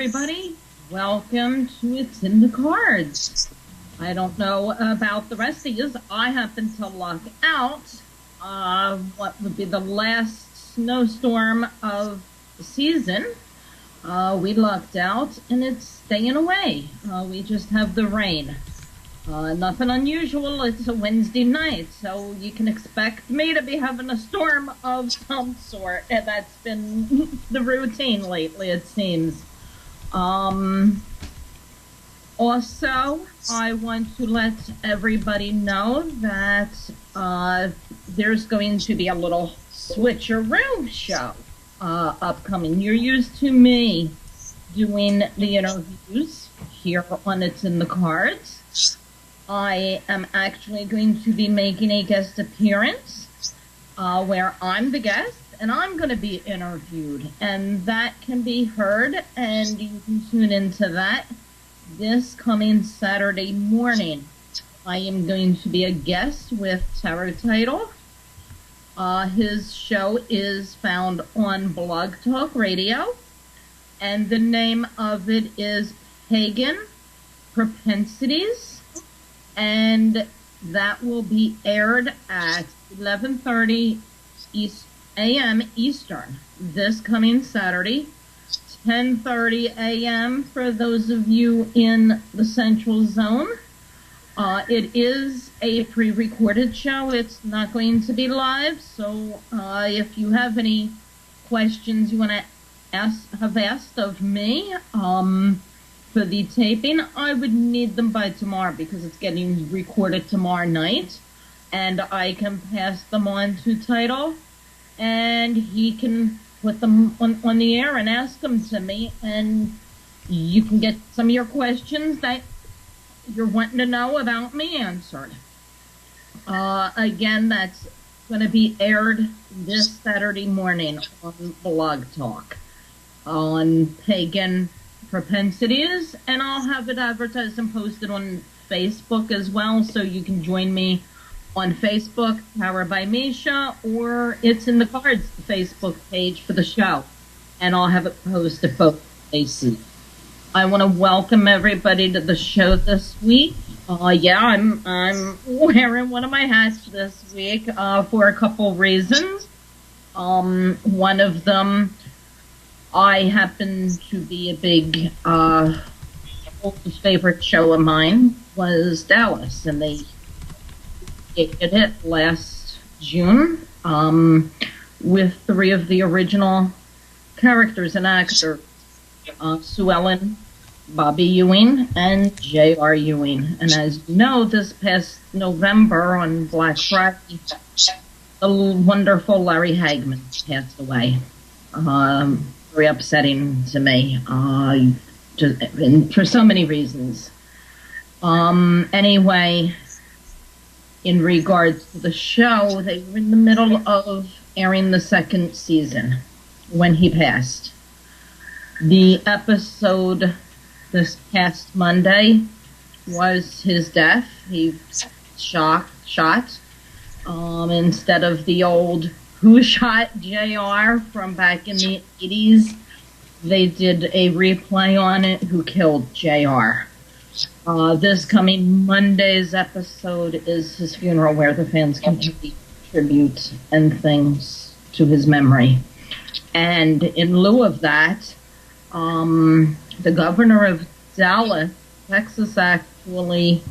everybody. Welcome to It's in the Cards. I don't know about the rest of you. I happen to luck out what would be the last snowstorm of the season. We lucked out, and it's staying away. We just have the rain. Nothing unusual. It's a Wednesday night, so you can expect me to be having a storm of some sort, and that's been the routine lately, it seems. Also, I want to let everybody know that there's going to be a little switcheroo show upcoming. You're used to me doing the interviews here on It's in the Cards. I am actually going to be making a guest appearance where I'm the guest and I'm going to be interviewed. And that can be heard, and you can tune into that this coming Saturday morning. I am going to be a guest with Tarot Title. His show is found on Blog Talk Radio, and the name of it is Pagan Propensities. And that will be aired at 11:30 a.m. Eastern this coming Saturday, 10:30 a.m. for those of you in the Central Zone. It is a pre-recorded show. It's not going to be live, so if you have any questions you want to have asked of me, for the taping, I would need them by tomorrow because it's getting recorded tomorrow night, and I can pass them on to Title, and he can put them on the air and ask them to me, and you can get some of your questions that you're wanting to know about me answered. Again, that's going to be aired this Saturday morning on Blog Talk on Pagan Propensities, and I'll have it advertised and posted on Facebook as well, so you can join me on Facebook, Powered by Misha, or It's in the Cards, the Facebook page for the show, and I'll have it posted both places. I want to welcome everybody to the show this week. I'm wearing one of my hats this week for a couple reasons. One of them, I happen to be a big, oldest favorite show of mine was Dallas, and they did it last June with three of the original characters and actors, Sue Ellen, Bobby Ewing, and J.R. Ewing. And as you know, this past November on Black Friday, the wonderful Larry Hagman passed away. Very upsetting to me, for so many reasons. Anyway, in regards to the show, they were in the middle of airing the second season when he passed. The episode this past Monday was his death. He shot. Instead of the old Who Shot JR from back in the 80s, they did a replay on it, Who Killed JR. This coming Monday's episode is his funeral, where the fans can pay tribute and things to his memory. And in lieu of that, the governor of Dallas, Texas, actually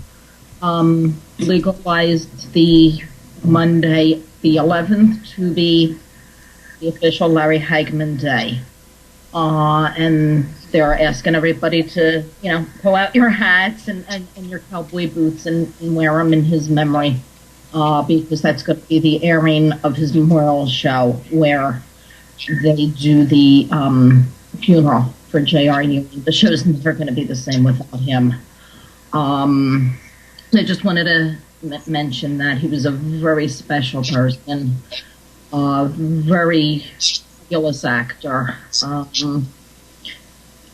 legalized the Monday, the 11th, to be the official Larry Hagman Day. And they're asking everybody to, pull out your hats and your cowboy boots and wear them in his memory, because that's going to be the airing of his memorial show where they do the funeral for J.R. Ewing. The show's never going to be the same without him. I just wanted to mention that he was a very special person, very fabulous actor.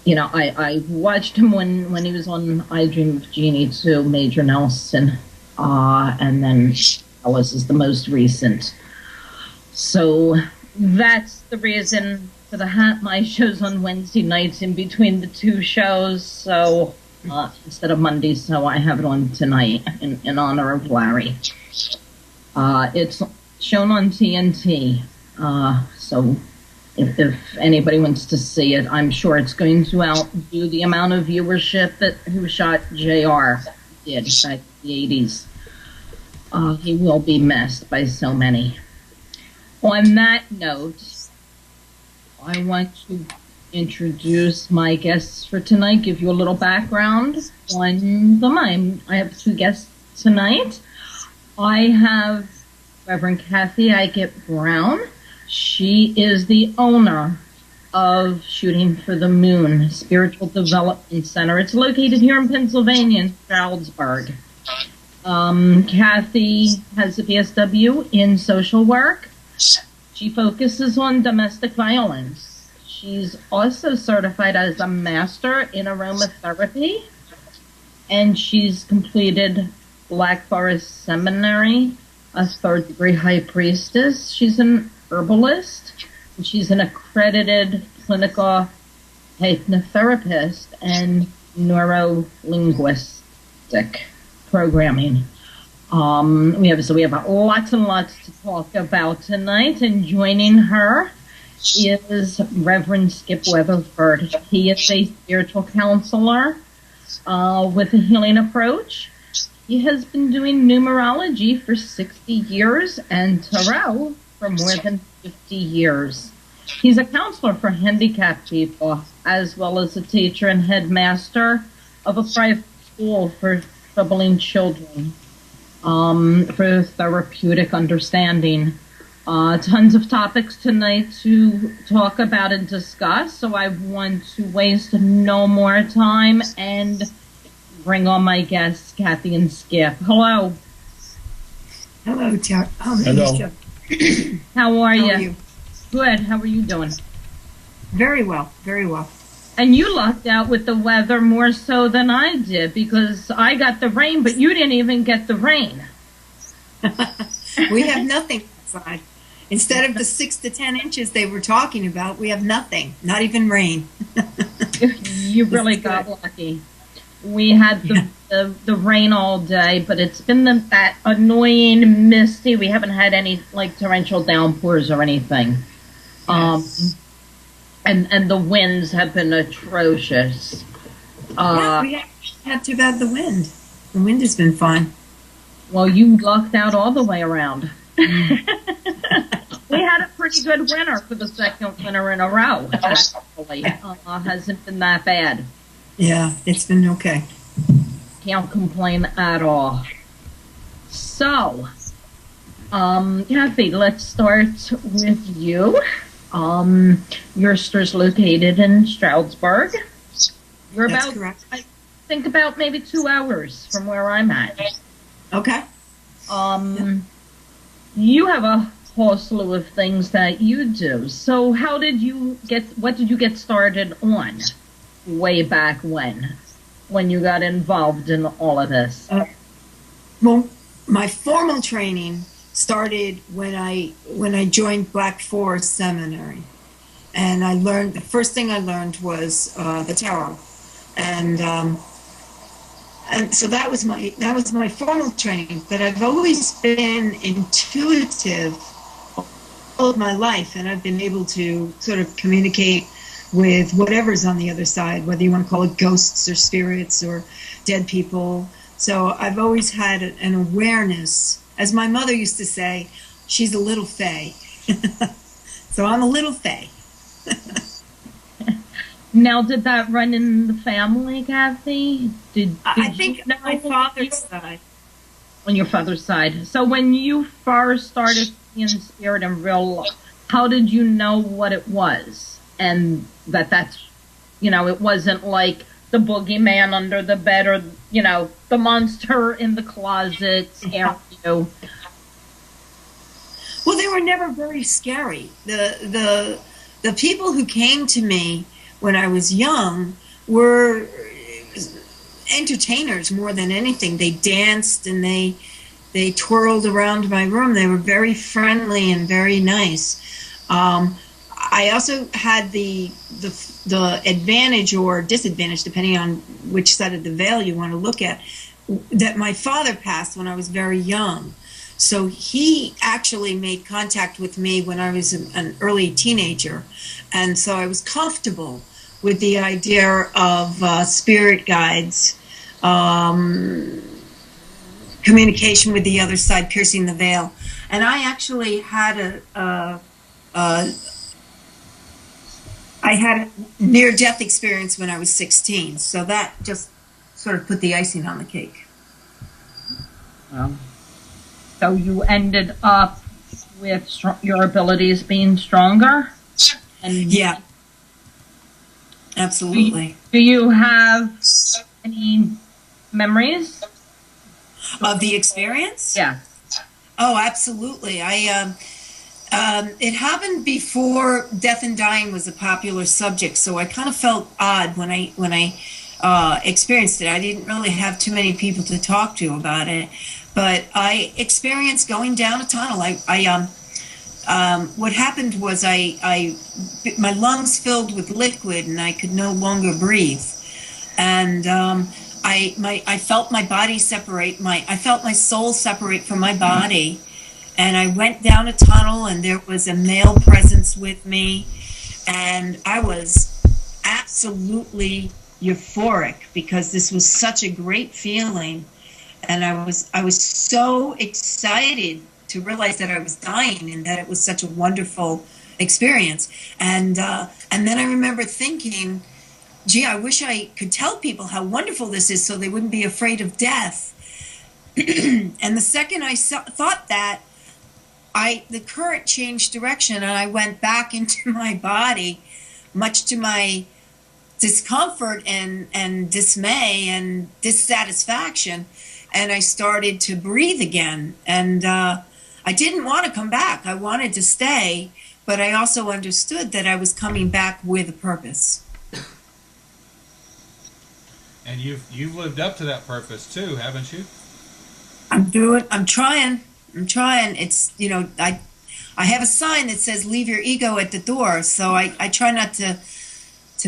I watched him when he was on I Dream of Jeannie too, Major Nelson, and then Alice is the most recent. So that's the reason for the hat. My show's on Wednesday nights in between the two shows, so instead of Mondays, so I have it on tonight in honor of Larry. It's shown on TNT, so if anybody wants to see it, I'm sure it's going to outdo the amount of viewership that Who Shot JR did back in the 80s. He will be missed by so many. On that note, I want to introduce my guests for tonight, give you a little background on them. I have two guests tonight. I have Reverend Kathy Eichert Brown. She is the owner of Shooting for the Moon Spiritual Development Center. It's located here in Pennsylvania, in Stroudsburg. Kathy has a PSW in social work. She focuses on domestic violence. She's also certified as a master in aromatherapy, and she's completed Black Forest Seminary, a third-degree high priestess. She's an herbalist, and she's an accredited clinical hypnotherapist and neuro-linguistic programming. We have lots and lots to talk about tonight, and joining her is Reverend Skip Weatherford. He is a spiritual counselor with a healing approach. He has been doing numerology for 60 years and tarot for more than 50 years. He's a counselor for handicapped people, as well as a teacher and headmaster of a private school for troubling children, for therapeutic understanding. Tons of topics tonight to talk about and discuss, so I want to waste no more time and bring on my guests, Kathy and Skip. Hello. Hello, Hello. How are you? Good. How are you doing? Very well. Very well. And you lucked out with the weather more so than I did, because I got the rain, but you didn't even get the rain. We have nothing outside. Instead of the 6 to 10 inches they were talking about, we have nothing. Not even rain. You really got lucky. We had the rain all day, but it's been that annoying misty. We haven't had any like torrential downpours or anything. Yes. And the winds have been atrocious. Yeah, we haven't had too bad the wind. The wind has been fine. Well, you lucked out all the way around. We had a pretty good winter for the second winter in a row, actually. Hasn't been that bad. Yeah, it's been okay. Can't complain at all. So, Kathy, let's start with you. Your store's located in Stroudsburg. You're That's about, correct. I think about maybe 2 hours from where I'm at. Okay. You have a whole slew of things that you do. So what did you get started on way back when you got involved in all of this? Well, my formal training started when I joined Black Forest Seminary, and the first thing I learned was the tarot, and so that was my formal training. But I've always been intuitive all of my life, and I've been able to sort of communicate with whatever's on the other side, whether you want to call it ghosts or spirits or dead people. So I've always had an awareness. As my mother used to say, she's a little fae. So I'm a little fae. Now, did that run in the family, Kathy? I think my father's side. On your father's side. So when you first started seeing spirit in real life, how did you know what it was? And that's, it wasn't like the boogeyman under the bed or, the monster in the closet scaring you. Well, they were never very scary. The people who came to me when I was young were entertainers more than anything. They danced and they twirled around my room. They were very friendly and very nice. I also had the advantage or disadvantage, depending on which side of the veil you want to look at, that my father passed when I was very young. So he actually made contact with me when I was an early teenager. And so I was comfortable with the idea of spirit guides, communication with the other side, piercing the veil. And I actually had a near-death experience when I was 16. So that just sort of put the icing on the cake. So you ended up with your abilities being stronger? And yeah, absolutely. Do you have any memories of the experience? Yeah. Oh, absolutely. It happened before death and dying was a popular subject, so I kind of felt odd when I experienced it. I didn't really have too many people to talk to about it, but I experienced going down a tunnel. What happened was my lungs filled with liquid and I could no longer breathe, and I felt my body separate. I felt my soul separate from my body, and I went down a tunnel, and there was a male presence with me, and I was absolutely euphoric because this was such a great feeling, and I was so excited to realize that I was dying and that it was such a wonderful experience. And then I remember thinking, gee, I wish I could tell people how wonderful this is so they wouldn't be afraid of death. And the second I thought that, the current changed direction, and I went back into my body, much to my discomfort and dismay and dissatisfaction, and I started to breathe again. And I didn't want to come back. I wanted to stay, but I also understood that I was coming back with a purpose. And you've lived up to that purpose too, haven't you? I'm trying. It's, I have a sign that says leave your ego at the door, so I try not to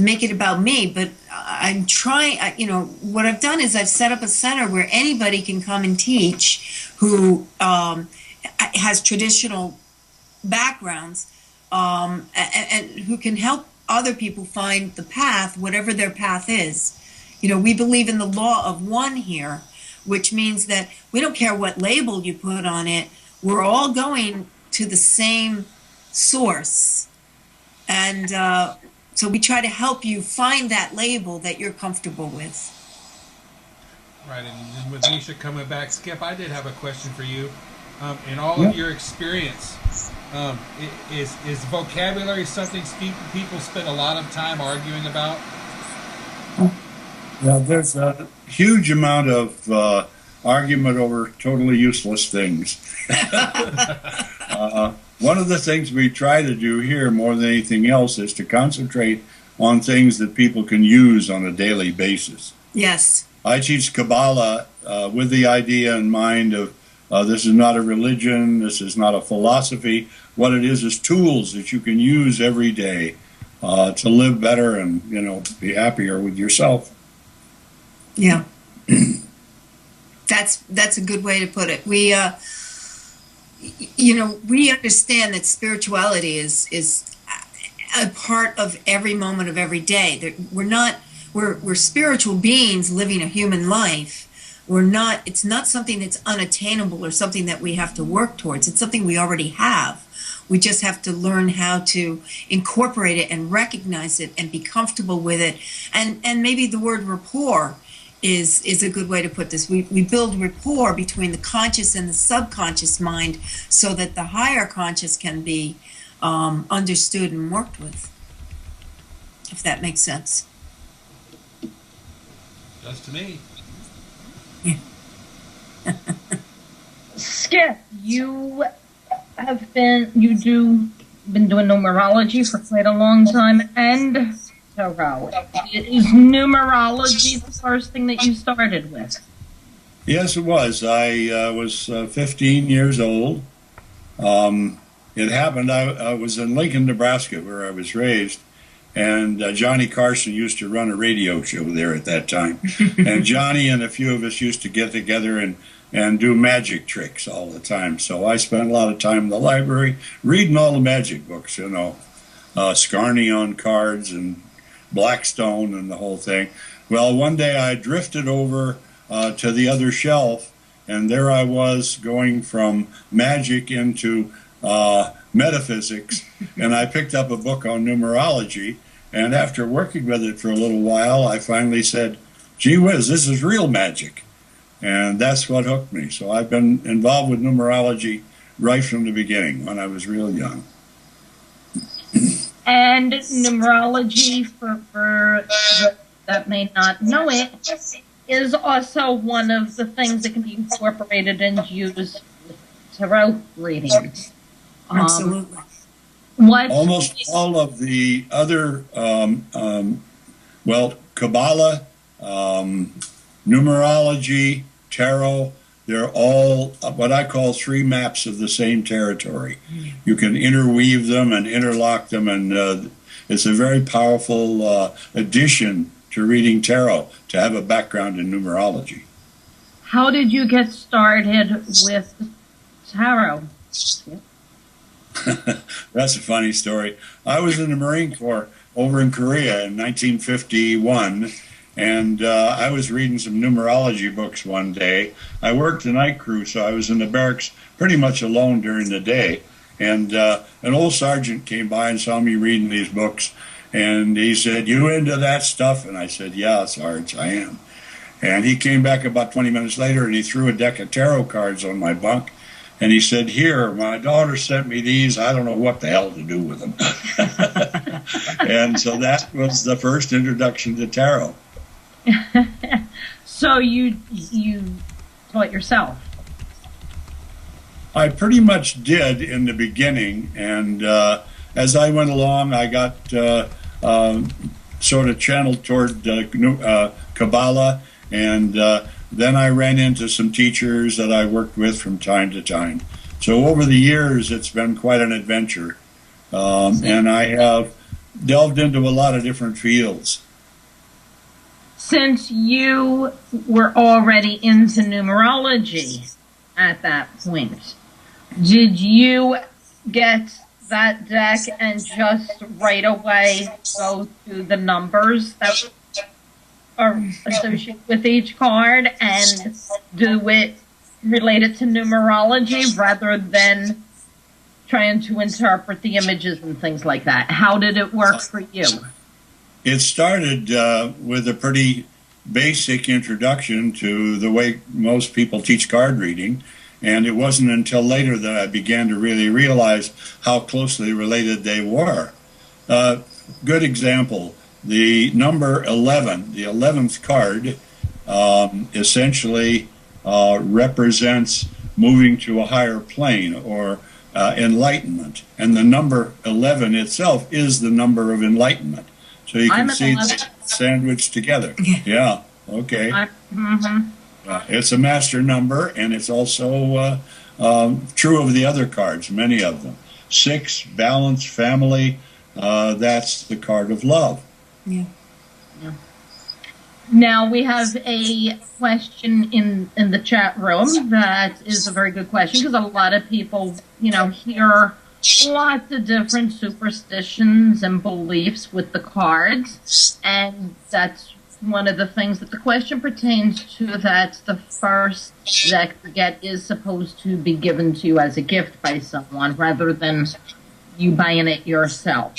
make it about me, but I'm trying. What I've done is I've set up a center where anybody can come and teach who has traditional backgrounds, and who can help other people find the path, whatever their path is. We believe in the law of one here, which means that we don't care what label you put on it. We're all going to the same source. And so we try to help you find that label that you're comfortable with. Right, and with Misha coming back, Skip, I did have a question for you. In all of your experience, is vocabulary something people spend a lot of time arguing about? Well, there's a huge amount of argument over totally useless things. One of the things we try to do here more than anything else is to concentrate on things that people can use on a daily basis. Yes. I teach Kabbalah with the idea in mind of this is not a religion, this is not a philosophy. What it is tools that you can use every day to live better and, be happier with yourself. Yeah. That's a good way to put it. We we understand that spirituality is a part of every moment of every day. That we're spiritual beings living a human life. It's not something that's unattainable or something that we have to work towards. It's something we already have. We just have to learn how to incorporate it and recognize it and be comfortable with it. And maybe the word rapport is a good way to put this. We build rapport between the conscious and the subconscious mind so that the higher conscious can be understood and worked with, if that makes sense. Does to me. Yeah. Skip, you been doing numerology for quite a long time, and tarot. Is numerology the first thing that you started with? Yes, it was. I was 15 years old. it happened. I was in Lincoln, Nebraska, where I was raised, and Johnny Carson used to run a radio show there at that time. And Johnny and a few of us used to get together and do magic tricks all the time. So I spent a lot of time in the library reading all the magic books, you know, Scarney on cards and Blackstone and the whole thing. Well, one day I drifted over to the other shelf, and there I was going from magic into metaphysics, and I picked up a book on numerology, and after working with it for a little while, I finally said, gee whiz, this is real magic. And that's what hooked me. So I've been involved with numerology right from the beginning, when I was real young. And numerology, for that may not know it, is also one of the things that can be incorporated and used with tarot readings. Absolutely. Almost all of the other, Kabbalah, numerology, tarot, they're all what I call three maps of the same territory. You can interweave them and interlock them, and it's a very powerful addition to reading tarot to have a background in numerology. How did you get started with tarot? That's a funny story. I was in the Marine Corps over in Korea in 1951, and I was reading some numerology books one day. I worked the night crew, so I was in the barracks pretty much alone during the day. And an old sergeant came by and saw me reading these books, and he said, "You into that stuff?" And I said, "Yeah, Sarge, I am." And he came back about 20 minutes later, and he threw a deck of tarot cards on my bunk. And he said, "Here, my daughter sent me these. I don't know what the hell to do with them." And so that was the first introduction to tarot. So you taught yourself? I pretty much did in the beginning, and as I went along, I got sort of channeled toward Kabbalah, and then I ran into some teachers that I worked with from time to time. So over the years, it's been quite an adventure, and I have delved into a lot of different fields. Since you were already into numerology at that point, did you get that deck and just right away go to the numbers that are associated with each card and do it related to numerology rather than trying to interpret the images and things like that? How did it work for you? It started with a pretty basic introduction to the way most people teach card reading, and it wasn't until later that I began to really realize how closely related they were. Good example, the number 11, the 11th card, essentially represents moving to a higher plane or enlightenment, and the number 11 itself is the number of enlightenment. So you can see it's sandwiched together. Yeah, okay. It's a master number, and it's also true of the other cards, many of them. 6, balance, family, that's the card of love. Yeah. Now we have a question in the chat room that is a very good question, because a lot of people, hear lots of different superstitions and beliefs with the cards, and that's one of the things that the question pertains to, that the first deck you get is supposed to be given to you as a gift by someone rather than you buying it yourself.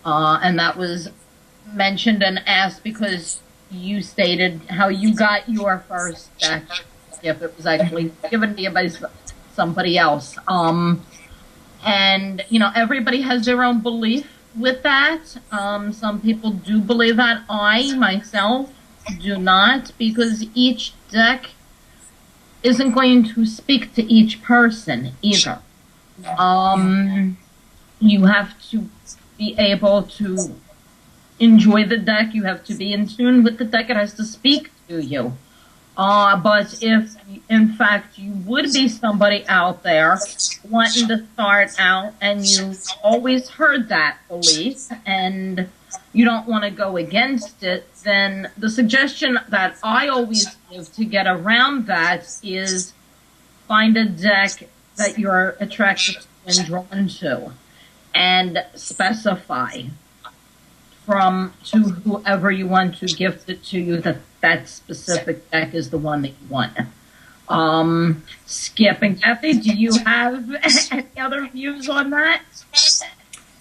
And that was mentioned and asked because you stated how you got your first deck gift. It was actually given to you by somebody else. And, everybody has their own belief with that. Some people do believe that. I, myself, do not, because each deck isn't going to speak to each person either. You have to be able to enjoy the deck. You have to be in tune with the deck. It has to speak to you. But if, in fact, you would be somebody out there wanting to start out and you've always heard that belief and you don't want to go against it, then the suggestion that I always give to get around that is find a deck that you're attracted to and drawn to and specify to whoever you want to gift it to you that specific deck is the one that you want. Skip and Kathy, do you have any other views on that?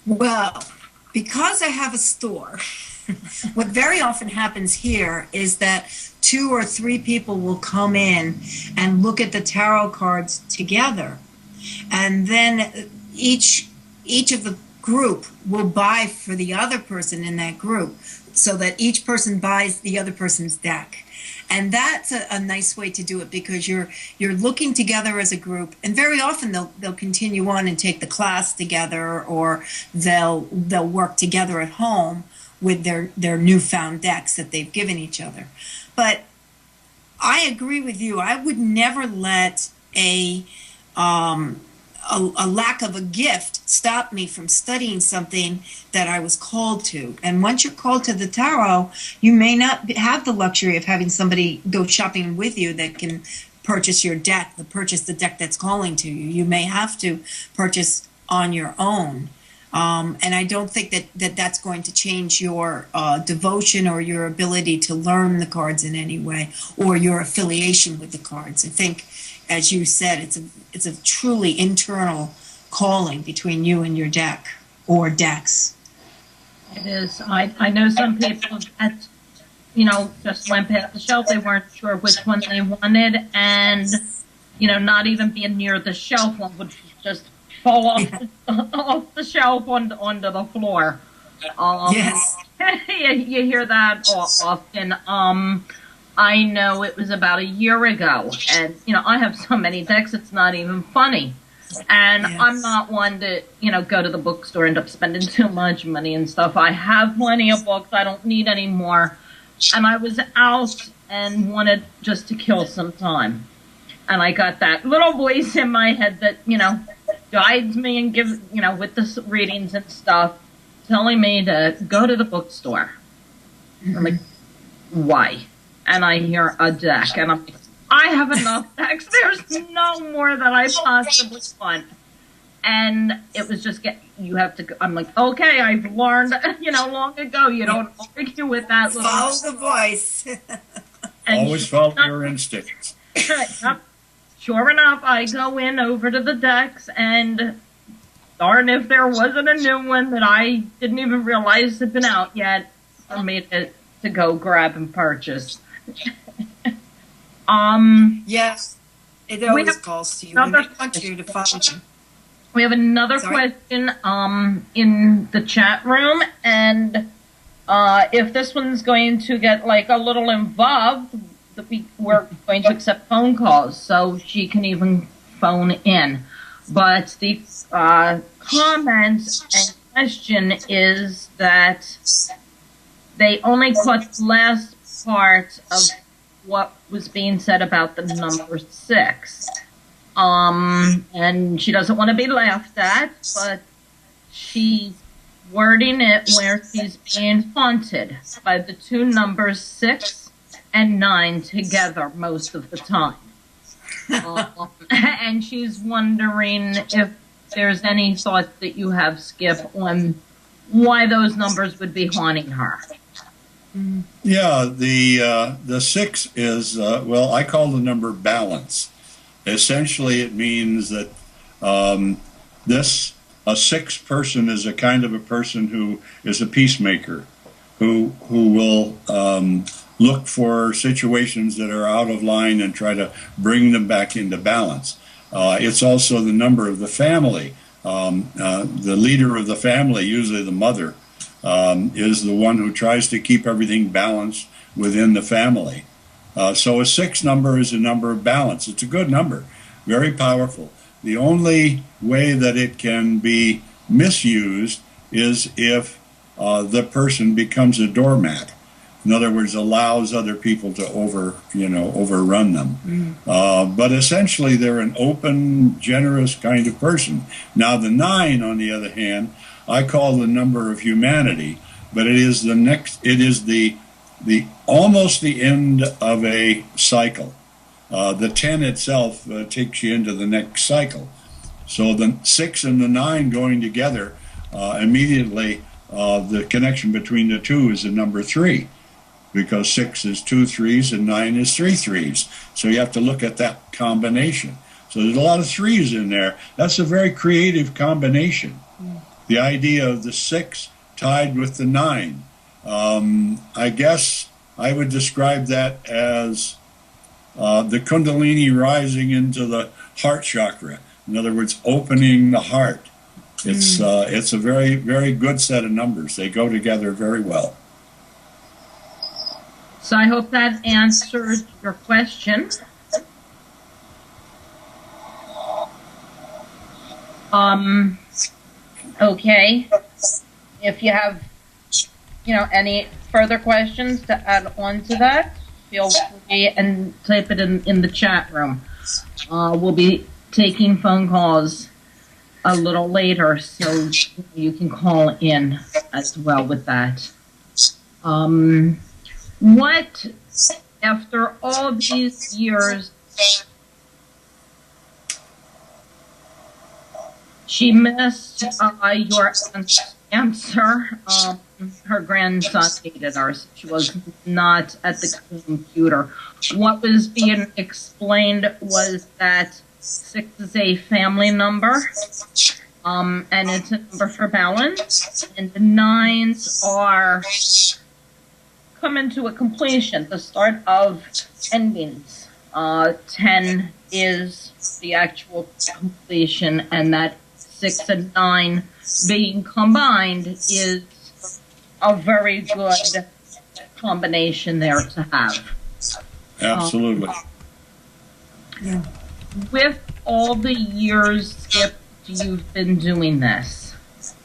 Well, because I have a store, what very often happens here is that 2 or 3 people will come in and look at the tarot cards together. And then each of the group will buy for the other person in that group, so that each person buys the other person's deck. And that's a nice way to do it, because you're looking together as a group, and very often they'll continue on and take the class together, or they'll work together at home with their newfound decks that they've given each other. But I agree with you. I would never let a lack of a gift stop me from studying something that I was called to. And once you're called to the tarot, you may not have the luxury of having somebody go shopping with you that can purchase your deck, purchase the deck that's calling to you. You may have to purchase on your own. And I don't think that's going to change your devotion or your ability to learn the cards in any way, or your affiliation with the cards. I think, as you said, it's a truly internal calling between you and your deck or decks. It is. I know some people that, just went past the shelf. They weren't sure which one they wanted, and, not even being near the shelf, one would just fall off the shelf onto the floor. Yes. You hear that often. I know it was about a year ago, and, I have so many decks, it's not even funny. And yes. I'm not one to, go to the bookstore and end up spending too much money and stuff. I have plenty of books. I don't need any more. And I was out and wanted just to kill some time. And I got that little voice in my head that, guides me and gives, with the readings and stuff, telling me to go to the bookstore. Mm-hmm. I'm like, why? And I hear a deck, and I'm like, I have enough decks. There's no more that I possibly want. And it was just, you have to go. I'm like, okay, I've learned, long ago, you don't argue with that. Follow the voice. Always follow your instincts. Sure enough, I go over to the decks, and darn if there wasn't a new one that I didn't even realize had been out yet for me to go grab and purchase. Yes, it always calls to you. We want you to follow them. We have another question in the chat room, and if this one's going to get a little involved, we're going to accept phone calls, so she can even phone in. But the comment and question is that they only caught the last part of what was being said about the number 6. And she doesn't want to be laughed at, but she's wording it where she's being haunted by the 2 numbers 6 and 9 together most of the time. And she's wondering if there's any thought that you have, Skip, on why those numbers would be haunting her. Yeah, the 6 is, I call the number balance. Essentially, it means that a 6 person is a kind of a person who is a peacemaker, who will look for situations that are out of line and try to bring them back into balance. It's also the number of the family. The leader of the family, usually the mother, is the one who tries to keep everything balanced within the family. So a 6 number is a number of balance. It's a good number, very powerful. The only way that it can be misused is if the person becomes a doormat. In other words, allows other people to overrun them. But essentially, they're an open, generous kind of person. Now, the 9, on the other hand, I call the number of humanity, but it is the almost the end of a cycle. The 10 itself takes you into the next cycle. So the 6 and the 9 going together, immediately the connection between the two is the number 3, because 6 is 2 3s and 9 is 3 3s. So you have to look at that combination. So there's a lot of 3s in there. That's a very creative combination. The idea of the 6 tied with the 9. I guess I would describe that as the Kundalini rising into the heart chakra. In other words, opening the heart. It's a very, very good set of numbers. They go together very well. So I hope that answers your question. Okay. If you have, any further questions to add on to that, feel free and type it in the chat room. We'll be taking phone calls a little later, so you can call in as well with that. What, after all these years, she missed your answer. Her grandson hated her. So she was not at the computer. What was being explained was that 6 is a family number, and it's a number for balance, and the 9s are coming to a completion, the start of endings. 10 is the actual completion, and that 6 and 9 being combined is a very good combination there to have. Absolutely. Yeah. With all the years, Skip, you've been doing this,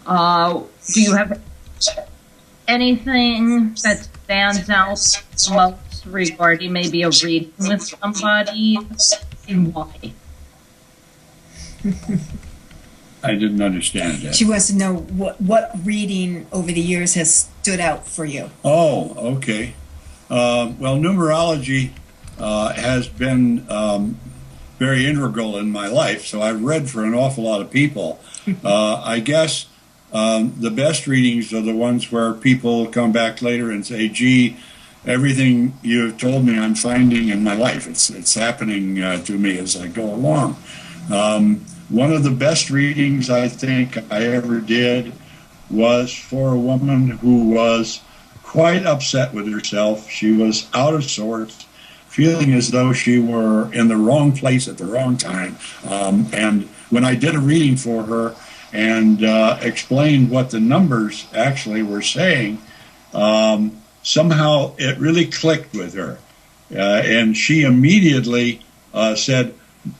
do you have anything that stands out most regarding maybe a reading with somebody, and why? I didn't understand that. She wants to know what reading over the years has stood out for you. Oh, okay. Well, numerology has been very integral in my life, so I've read for an awful lot of people. I guess the best readings are the ones where people come back later and say, gee, everything you've told me I'm finding in my life. It's happening to me as I go along. One of the best readings I think I ever did was for a woman who was quite upset with herself. She was out of sorts, feeling as though she were in the wrong place at the wrong time. And when I did a reading for her and explained what the numbers actually were saying, somehow it really clicked with her. And she immediately said,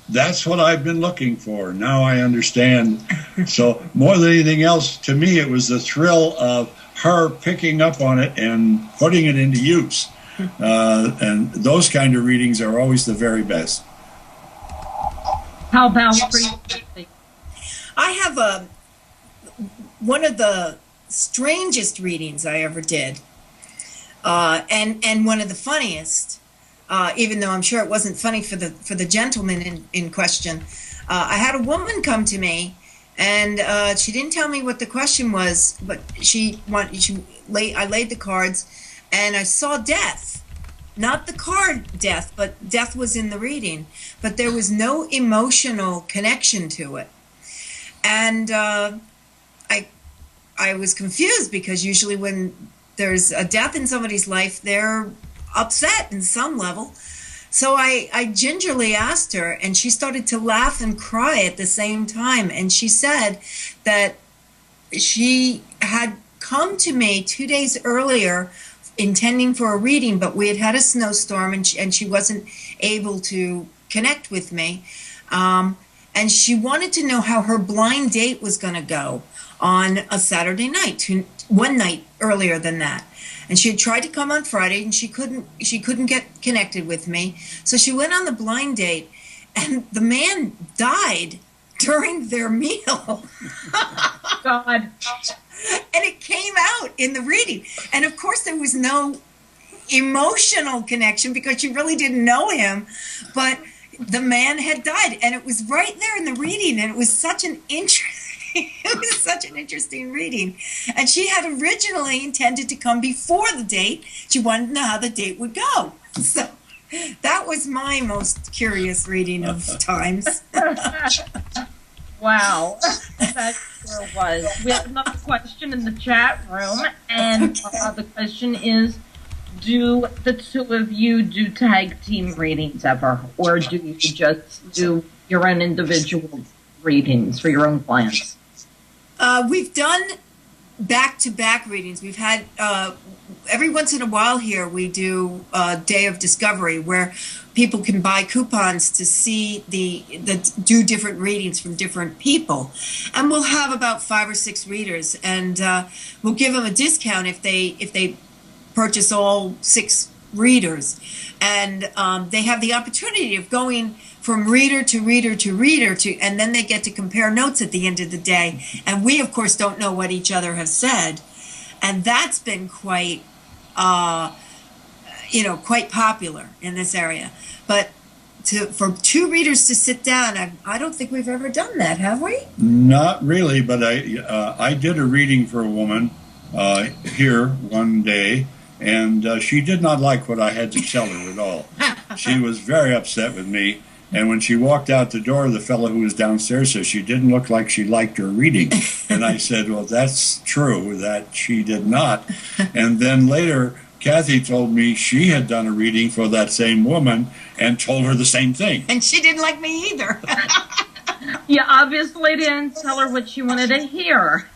that's what I've been looking for. Now I understand. So more than anything else, to me, it was the thrill of her picking up on it and putting it into use. And those kind of readings are always the very best. How about for you? I have one of the strangest readings I ever did, and one of the funniest. Even though I'm sure it wasn't funny for the gentleman in question. I had a woman come to me, and she didn't tell me what the question was, but I laid the cards, and I saw death. Not the card death, but death was in the reading. But there was no emotional connection to it. And I was confused, because usually when there's a death in somebody's life, they're upset in some level. So I gingerly asked her, and she started to laugh and cry at the same time. And she said that she had come to me 2 days earlier intending for a reading, but we had had a snowstorm, and she wasn't able to connect with me. And she wanted to know how her blind date was going to go on a Saturday night, one night earlier than that. And she had tried to come on Friday, and she couldn't get connected with me. So she went on the blind date, and the man died during their meal. God. And it came out in the reading. And of course, there was no emotional connection because she really didn't know him. But the man had died, and it was right there in the reading. And it was such an interesting reading. And she had originally intended to come before the date. She wanted to know how the date would go. So that was my most curious reading of times. Wow, that sure was. We have another question in the chat room, and the question is, do the two of you do tag team readings ever, or do you just do your own individual readings for your own clients? We've done back-to-back readings. We've had, every once in a while here, we do a Day of Discovery where people can buy coupons to see do different readings from different people. And we'll have about 5 or 6 readers, and we'll give them a discount if they purchase all 6 readers. And they have the opportunity of going from reader to reader to reader and then they get to compare notes at the end of the day. And we, of course, don't know what each other have said. And that's been quite, quite popular in this area. But for 2 readers to sit down, I don't think we've ever done that, have we? Not really, but I did a reading for a woman here one day, and she did not like what I had to tell her at all. She was very upset with me. And when she walked out the door, the fellow who was downstairs said she didn't look like she liked her reading. And I said, well, that's true, that she did not. And then later, Kathy told me she had done a reading for that same woman and told her the same thing. And she didn't like me either. You obviously didn't tell her what she wanted to hear.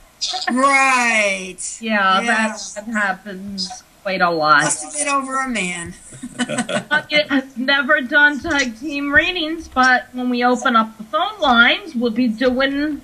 Right. Yeah, that happens quite a lot. Must have been over a man. I've never done tag team readings, but when we open up the phone lines, we'll be doing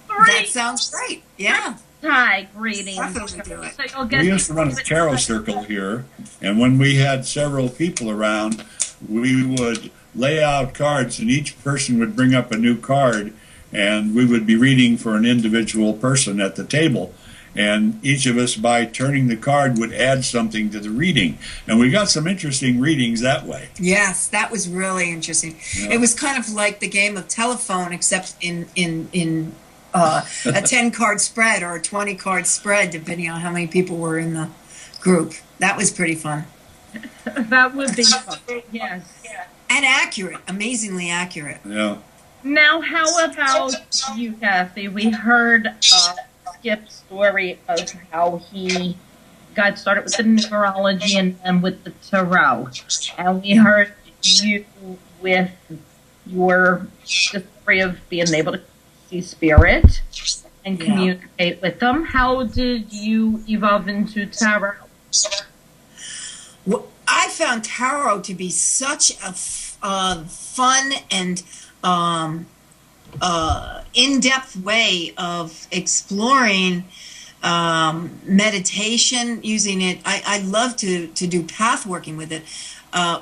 3. That sounds great. Yeah. Tag readings. Definitely do it. So you'll get We used to run a tarot circle here, and when we had several people around, we would lay out cards, and each person would bring up a new card, and we would be reading for an individual person at the table. And each of us, by turning the card, would add something to the reading. And we got some interesting readings that way. Yes, that was really interesting. Yeah. It was kind of like the game of telephone, except in a 10-card spread or a 20-card spread, depending on how many people were in the group. That was pretty fun. That would be fun, yes. And accurate, amazingly accurate. Yeah. Now, how about you, Kathy? We heard Skip's story of how he got started with the numerology and then with the tarot. And we heard you with your discovery of being able to see spirit and communicate with them. How did you evolve into tarot? Well, I found tarot to be such a fun and in-depth way of exploring meditation, using it. I love to do path working with it.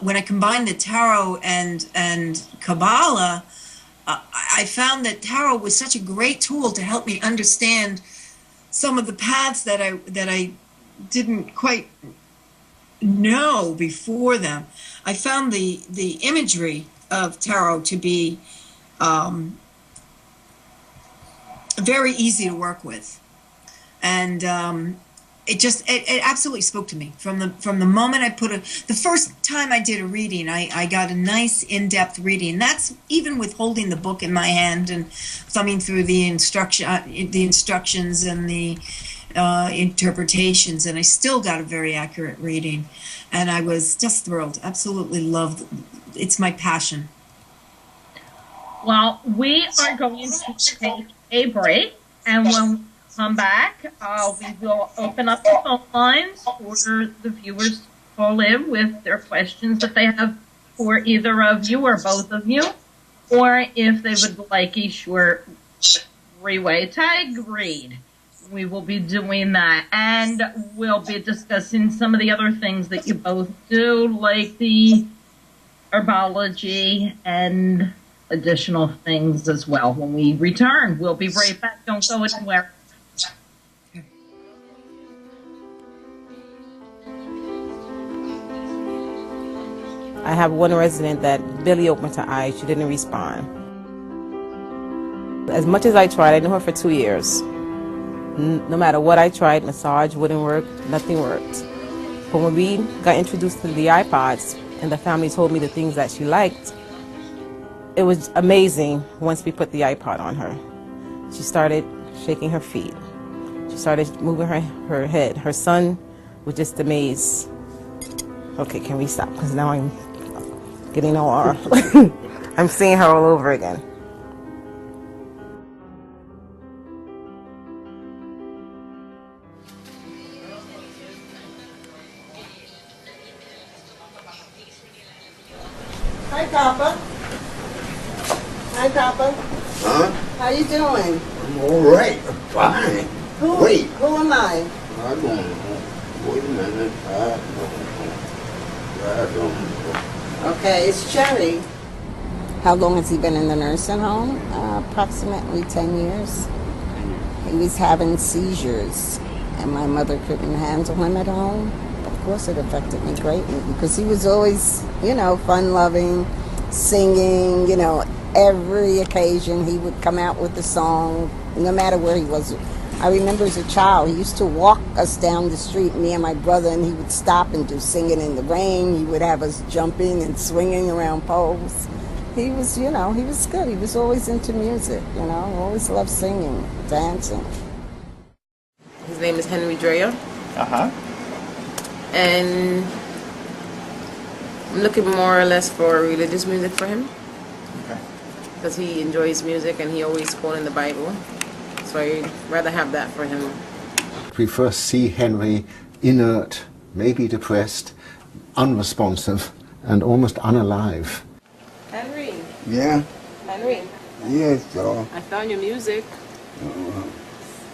When I combined the tarot and Kabbalah, I found that tarot was such a great tool to help me understand some of the paths that I didn't quite know before them. I found the imagery of tarot to be very easy to work with, and it absolutely spoke to me from the moment I the first time I did a reading. I got a nice in-depth reading. That's even with holding the book in my hand and thumbing through the instructions and the interpretations, and I still got a very accurate reading, and I was just thrilled. Absolutely loved it. It's my passion. Well, we are going to take a break, and when we come back, we will open up the phone lines for the viewers to call in with their questions that they have for either of you or both of you, or if they would like a short 3-way tag read. We will be doing that. And we'll be discussing some of the other things that you both do, like the herbology and additional things as well. When we return, we'll be right back. Don't go anywhere. I have one resident that barely opened her eyes. She didn't respond. As much as I tried, I knew her for 2 years. No matter what I tried, massage wouldn't work, nothing worked. But when we got introduced to the iPods and the family told me the things that she liked, it was amazing once we put the iPod on her. She started shaking her feet. She started moving her head. Her son was just amazed. Okay, can we stop? Because now I'm getting all I'm seeing her all over again. Hi, Papa. Hi, Papa. Huh? How you doing? I'm all right. I'm fine. Wait. Who am I? I don't know. Wait a minute. I don't know. Okay, it's Cherry. How long has he been in the nursing home? Approximately 10 years. He was having seizures, and my mother couldn't handle him at home. Of course, it affected me greatly because he was always, fun-loving, singing, every occasion he would come out with a song, no matter where he was. I remember as a child, he used to walk us down the street, me and my brother, and he would stop and do Singing in the Rain. He would have us jumping and swinging around poles. He was, he was good. He was always into music, always loved singing, dancing. His name is Henry Dreyer. Uh-huh. And I'm looking more or less for religious music for him. Okay. Because he enjoys music and he always quoting the Bible. So I'd rather have that for him. We first see Henry inert, maybe depressed, unresponsive, and almost unalive. Henry. Yeah? Henry. Yes, sir. I found your music.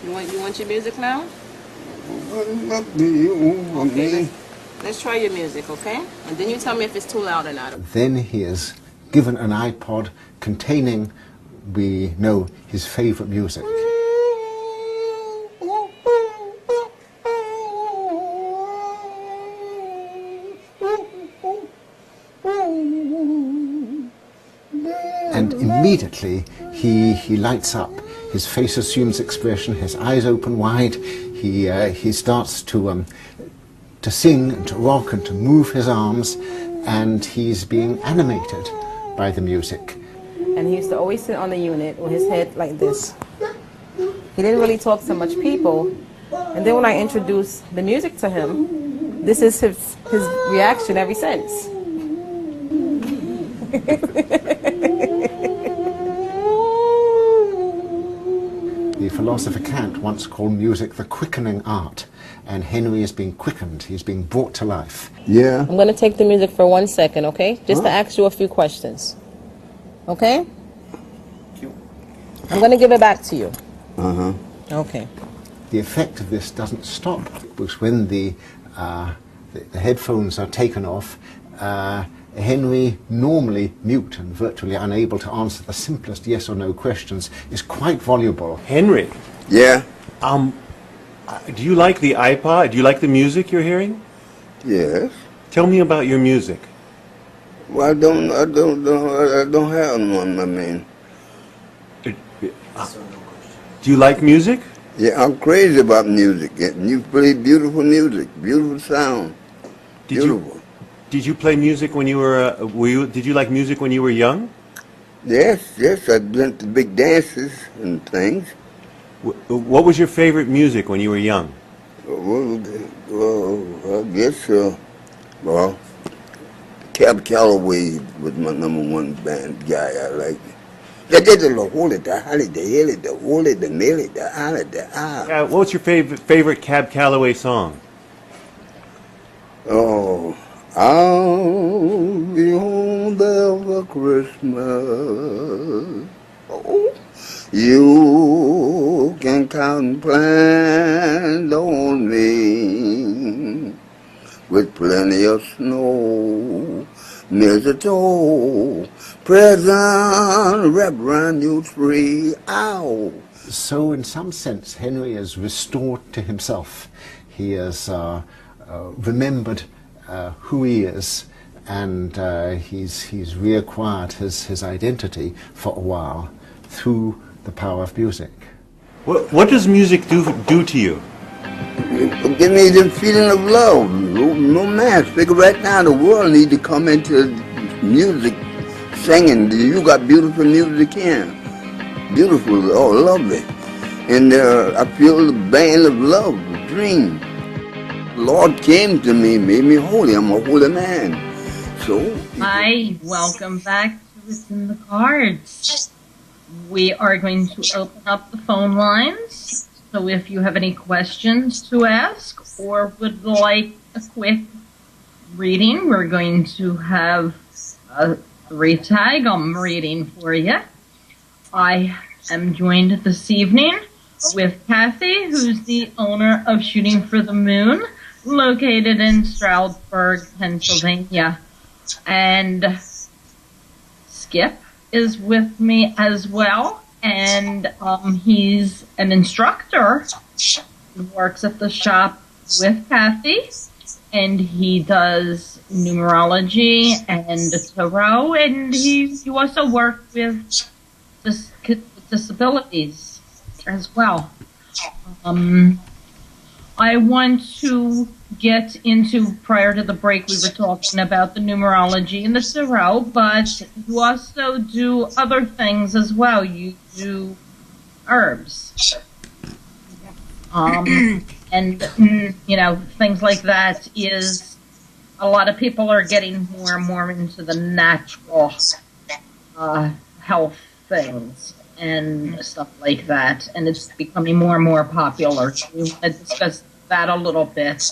You want your music now? What's up to you? Okay, let's try your music, okay? And then you tell me if it's too loud or not. Then he is given an iPod containing, we know, his favorite music. And immediately he lights up. His face assumes expression, his eyes open wide. He starts to sing and to rock and to move his arms, and he's being animated by the music. And he used to always sit on the unit with his head like this. He didn't really talk to much people. And then when I introduced the music to him, this is his reaction ever since. The philosopher Kant once called music the quickening art, and Henry is being quickened, he's being brought to life. Yeah? I'm going to take the music for 1 second, okay? Just to ask you a few questions. Okay? I'm going to give it back to you. Uh-huh. Okay. The effect of this doesn't stop, because when the headphones are taken off, Henry, normally mute and virtually unable to answer the simplest yes or no questions, is quite voluble. Henry, Yeah? do you like the iPod? Do you like the music you're hearing? Yes. Tell me about your music. Well, I don't have one, I mean. Do you like music? Yeah, I'm crazy about music. You play beautiful music, beautiful sound. Beautiful. Did you play music when you were? Did you like music when you were young? Yes, I went to big dances and things. What was your favorite music when you were young? Well, I guess, Cab Calloway was my #1 band guy. I liked it. What was your favorite Cab Calloway song? Oh, I'll be home there for Christmas. Oh, you can 1,000 plans on me, with plenty of snow, mistletoe, present wrapped around your tree. Ow! So in some sense, Henry is restored to himself. He has remembered who he is, and he's reacquired his identity for a while through the power of music. What does music do to you? Give me the feeling of love, romance. Figure right now the world need to come into music, singing. You got beautiful music here. Beautiful, oh, lovely. And I feel the band of love, dream. The Lord came to me, made me holy. I'm a holy man. So. Hi, welcome back to It's in the Cards. We are going to open up the phone lines. So if you have any questions to ask or would like a quick reading, we're going to have a 3-tag reading for you. I am joined this evening with Kathy, who's the owner of Shooting for the Moon, located in Stroudsburg, Pennsylvania. And Skip is with me as well, and he's an instructor. He works at the shop with Kathy, and he does numerology and tarot, and you also work with disabilities as well. I want to get into, prior to the break, we were talking about the numerology and the tarot, but you also do other things as well. You do herbs. And, you know, things like that is, a lot of people are getting more and more into the natural health things and stuff like that, and it's becoming more and more popular. We want to discuss that a little bit.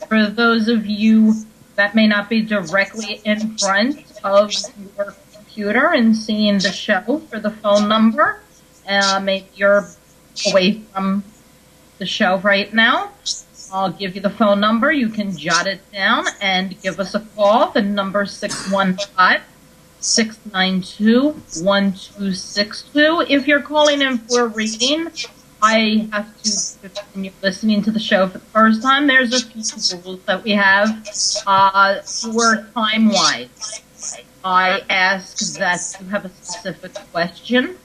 For those of you that may not be directly in front of your computer and seeing the show, for the phone number, maybe you're away from the show right now, I'll give you the phone number. You can jot it down and give us a call. The number is 615-692-1262. If you're calling in for a reading, I have to, when you're listening to the show for the first time, there's a few rules that we have for time-wise. I ask that you have a specific question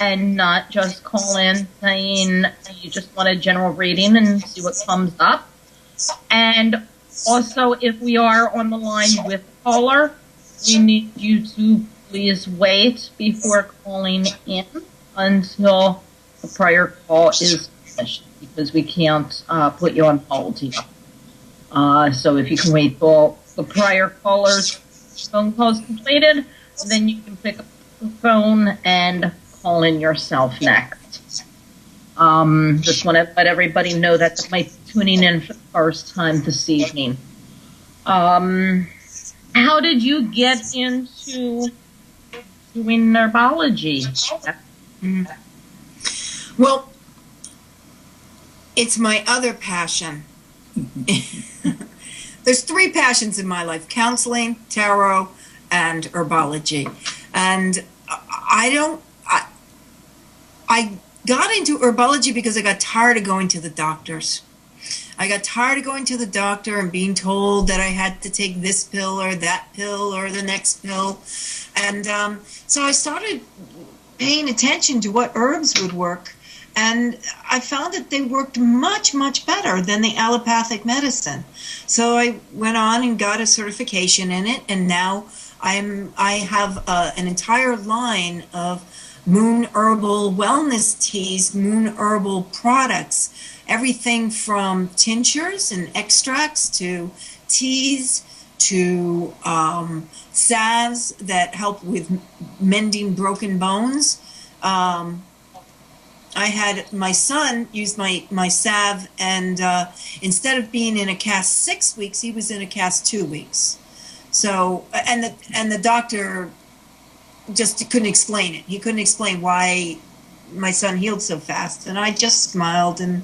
and not just call in saying you just want a general reading and see what comes up. And also, if we are on the line with a caller, we need you to please wait before calling in until the prior call is finished, because we can't put you on hold here. So if you can wait till the prior caller's phone call is completed, then you can pick up the phone and call in yourself next. Just want to let everybody know that might be tuning in for the first time this evening. How did you get into doing herbology? Well, it's my other passion. There's 3 passions in my life: counseling, tarot, and herbology. And I got into herbology because I got tired of going to the doctors. I got tired of going to the doctor and being told that I had to take this pill or that pill or the next pill. And so I started paying attention to what herbs would work. And I found that they worked much, much better than the allopathic medicine. So I went on and got a certification in it. And now I have an entire line of Moon Herbal wellness teas, Moon Herbal products, everything from tinctures and extracts to teas to salves that help with mending broken bones. I had my son use my salve, and instead of being in a cast 6 weeks, he was in a cast 2 weeks. So, and the doctor just couldn't explain it. He couldn't explain why my son healed so fast. And I just smiled and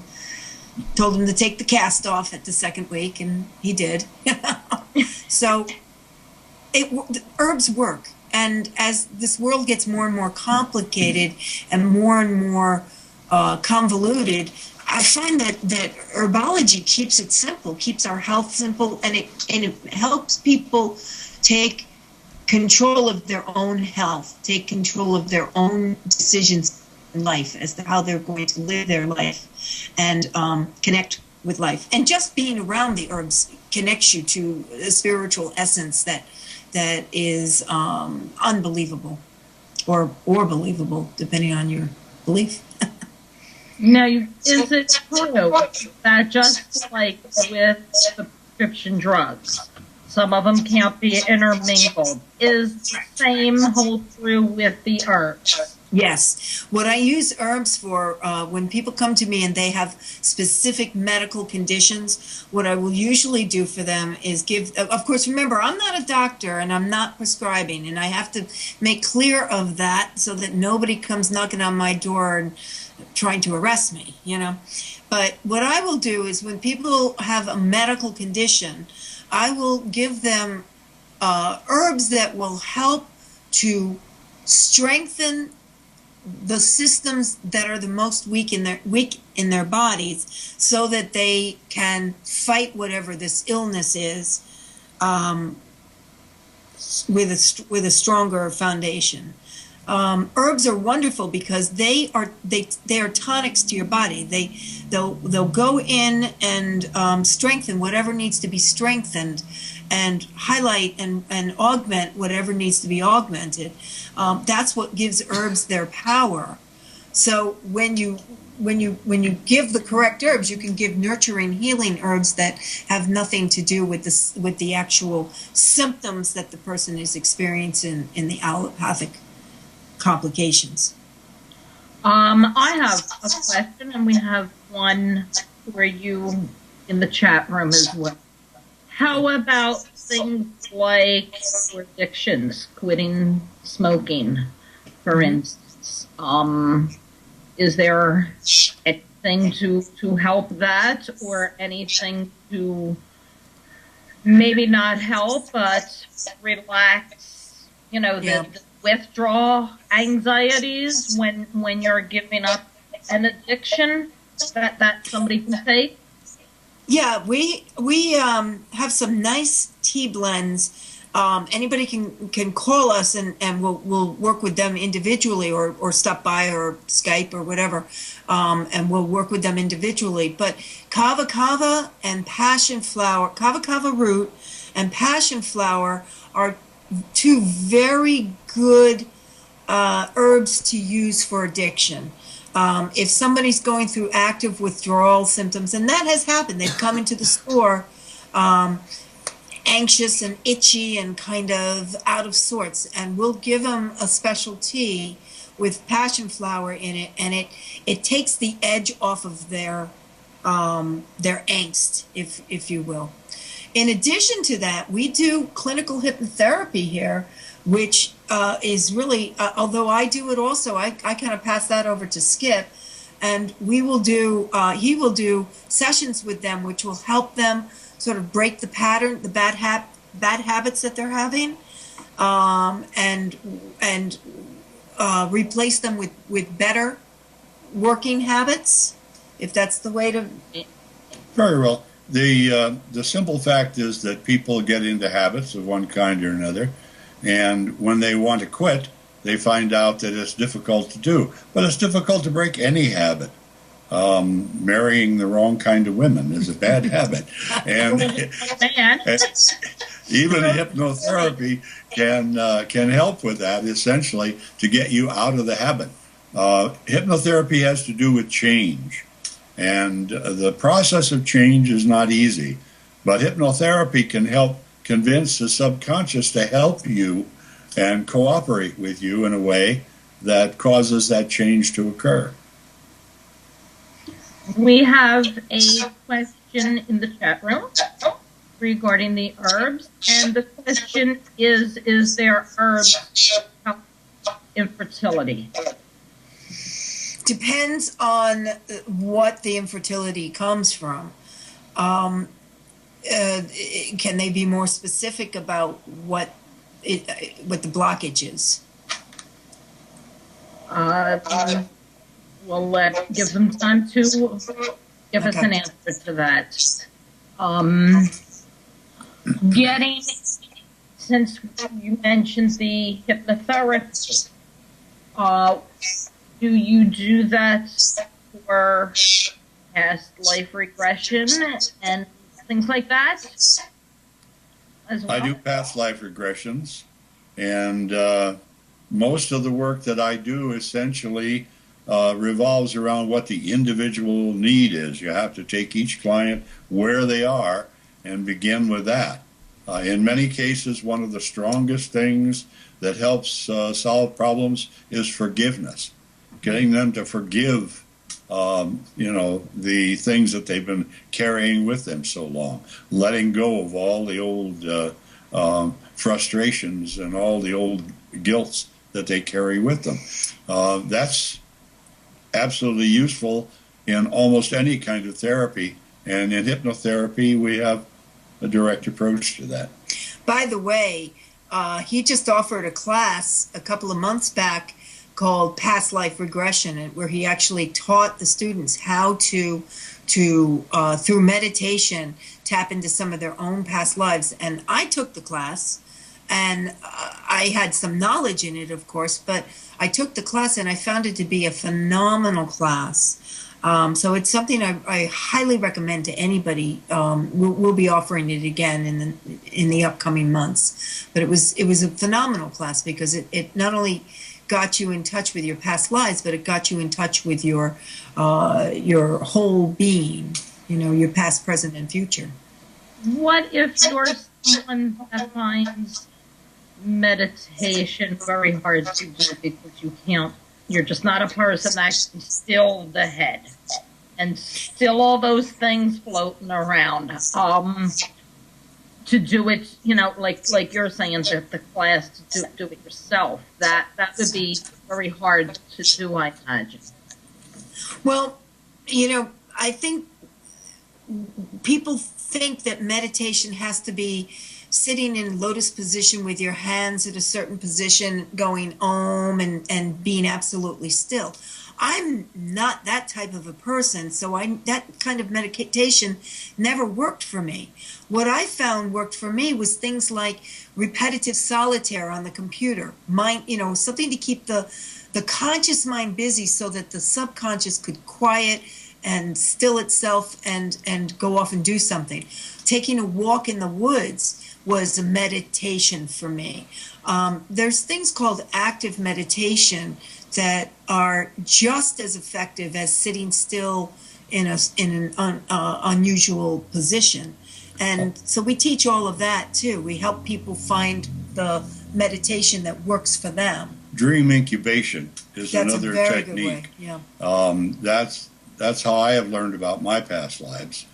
told him to take the cast off at the second week, and he did. So herbs work. And as this world gets more and more complicated and more convoluted, I find that herbology keeps it simple, keeps our health simple, and it helps people take control of their own health, take control of their own decisions in life as to how they're going to live their life and connect with life. And just being around the herbs connects you to a spiritual essence that is unbelievable or believable, depending on your belief. Now, is it true that just like with the prescription drugs, some of them can't be intermingled? Is the same hold true with the herbs? Yes. What I use herbs for, when people come to me and they have specific medical conditions, what I will usually do for them is give, of course, remember, I'm not a doctor and I'm not prescribing, and I have to make clear of that so that nobody comes knocking on my door and trying to arrest me, you know. But what I will do is when people have a medical condition, I will give them herbs that will help to strengthen the systems that are the most weak in their bodies, so that they can fight whatever this illness is with a stronger foundation. Herbs are wonderful because they are tonics to your body. They'll go in and strengthen whatever needs to be strengthened, and highlight and augment whatever needs to be augmented. That's what gives herbs their power. So when you give the correct herbs, you can give nurturing, healing herbs that have nothing to do with the actual symptoms that the person is experiencing in the allopathic complications. I have a question, and we have one for you in the chat room as well. How about things like addictions, quitting smoking, for instance? Is there anything to help that, or anything to maybe not help but relax, you know, the withdrawal anxieties when you're giving up an addiction that somebody can take? Yeah, we have some nice tea blends. Anybody can call us and we'll work with them individually, or stop by, or Skype or whatever, and we'll work with them individually. But kava and passion flower, kava root and passion flower are two very good herbs to use for addiction. If somebody's going through active withdrawal symptoms, and that has happened, they've come into the store anxious and itchy and kind of out of sorts, and we'll give them a special tea with passion flower in it, and it takes the edge off of their angst, if you will. In addition to that, we do clinical hypnotherapy here, which is really, although I do it also, I kind of pass that over to Skip, and he will do sessions with them, which will help them sort of break the pattern, the bad habits that they're having, and replace them with better working habits, if that's the way to. Very well. The simple fact is that people get into habits of one kind or another, and when they want to quit, they find out that it's difficult to do. But it's difficult to break any habit. Marrying the wrong kind of women is a bad habit, and even hypnotherapy can help with that, essentially, to get you out of the habit. Hypnotherapy has to do with change. And the process of change is not easy, but hypnotherapy can help convince the subconscious to help you and cooperate with you in a way that causes that change to occur. We have a question in the chat room regarding the herbs, and the question is there herbs for infertility? Depends on what the infertility comes from. Can they be more specific about what the blockage is? We'll give them time to give us an answer to that. Since you mentioned the hypnotherapy, do you do that for past life regression and things like that as well? I do past life regressions, and most of the work that I do essentially revolves around what the individual need is. You have to take each client where they are and begin with that. In many cases, one of the strongest things that helps solve problems is forgiveness. Getting them to forgive, the things that they've been carrying with them so long. Letting go of all the old frustrations and all the old guilts that they carry with them. That's absolutely useful in almost any kind of therapy. And in hypnotherapy, we have a direct approach to that. By the way, he just offered a class a couple of months back called Past Life Regression, where he actually taught the students how to through meditation, tap into some of their own past lives. And I took the class, and I had some knowledge in it, of course, but I took the class and I found it to be a phenomenal class. So it's something I highly recommend to anybody. We'll be offering it again in the upcoming months. But it was a phenomenal class because it not only got you in touch with your past lives, but it got you in touch with your whole being, your past, present, and future. What if you're someone that finds meditation very hard to do because you're just not a person that can still the head and still all those things floating around? To do it, like you're saying, the class to do it yourself, that would be very hard to do, I imagine. Well, I think people think that meditation has to be sitting in lotus position with your hands at a certain position, going om and being absolutely still. I'm not that type of a person, so that kind of meditation never worked for me. What I found worked for me was things like repetitive solitaire on the computer, something to keep the conscious mind busy so that the subconscious could quiet and still itself and go off and do something. Taking a walk in the woods was a meditation for me. There's things called active meditation that are just as effective as sitting still in an unusual position. And so we teach all of that too. We help people find the meditation that works for them. Dream incubation is another technique. Yeah. That's how I have learned about my past lives.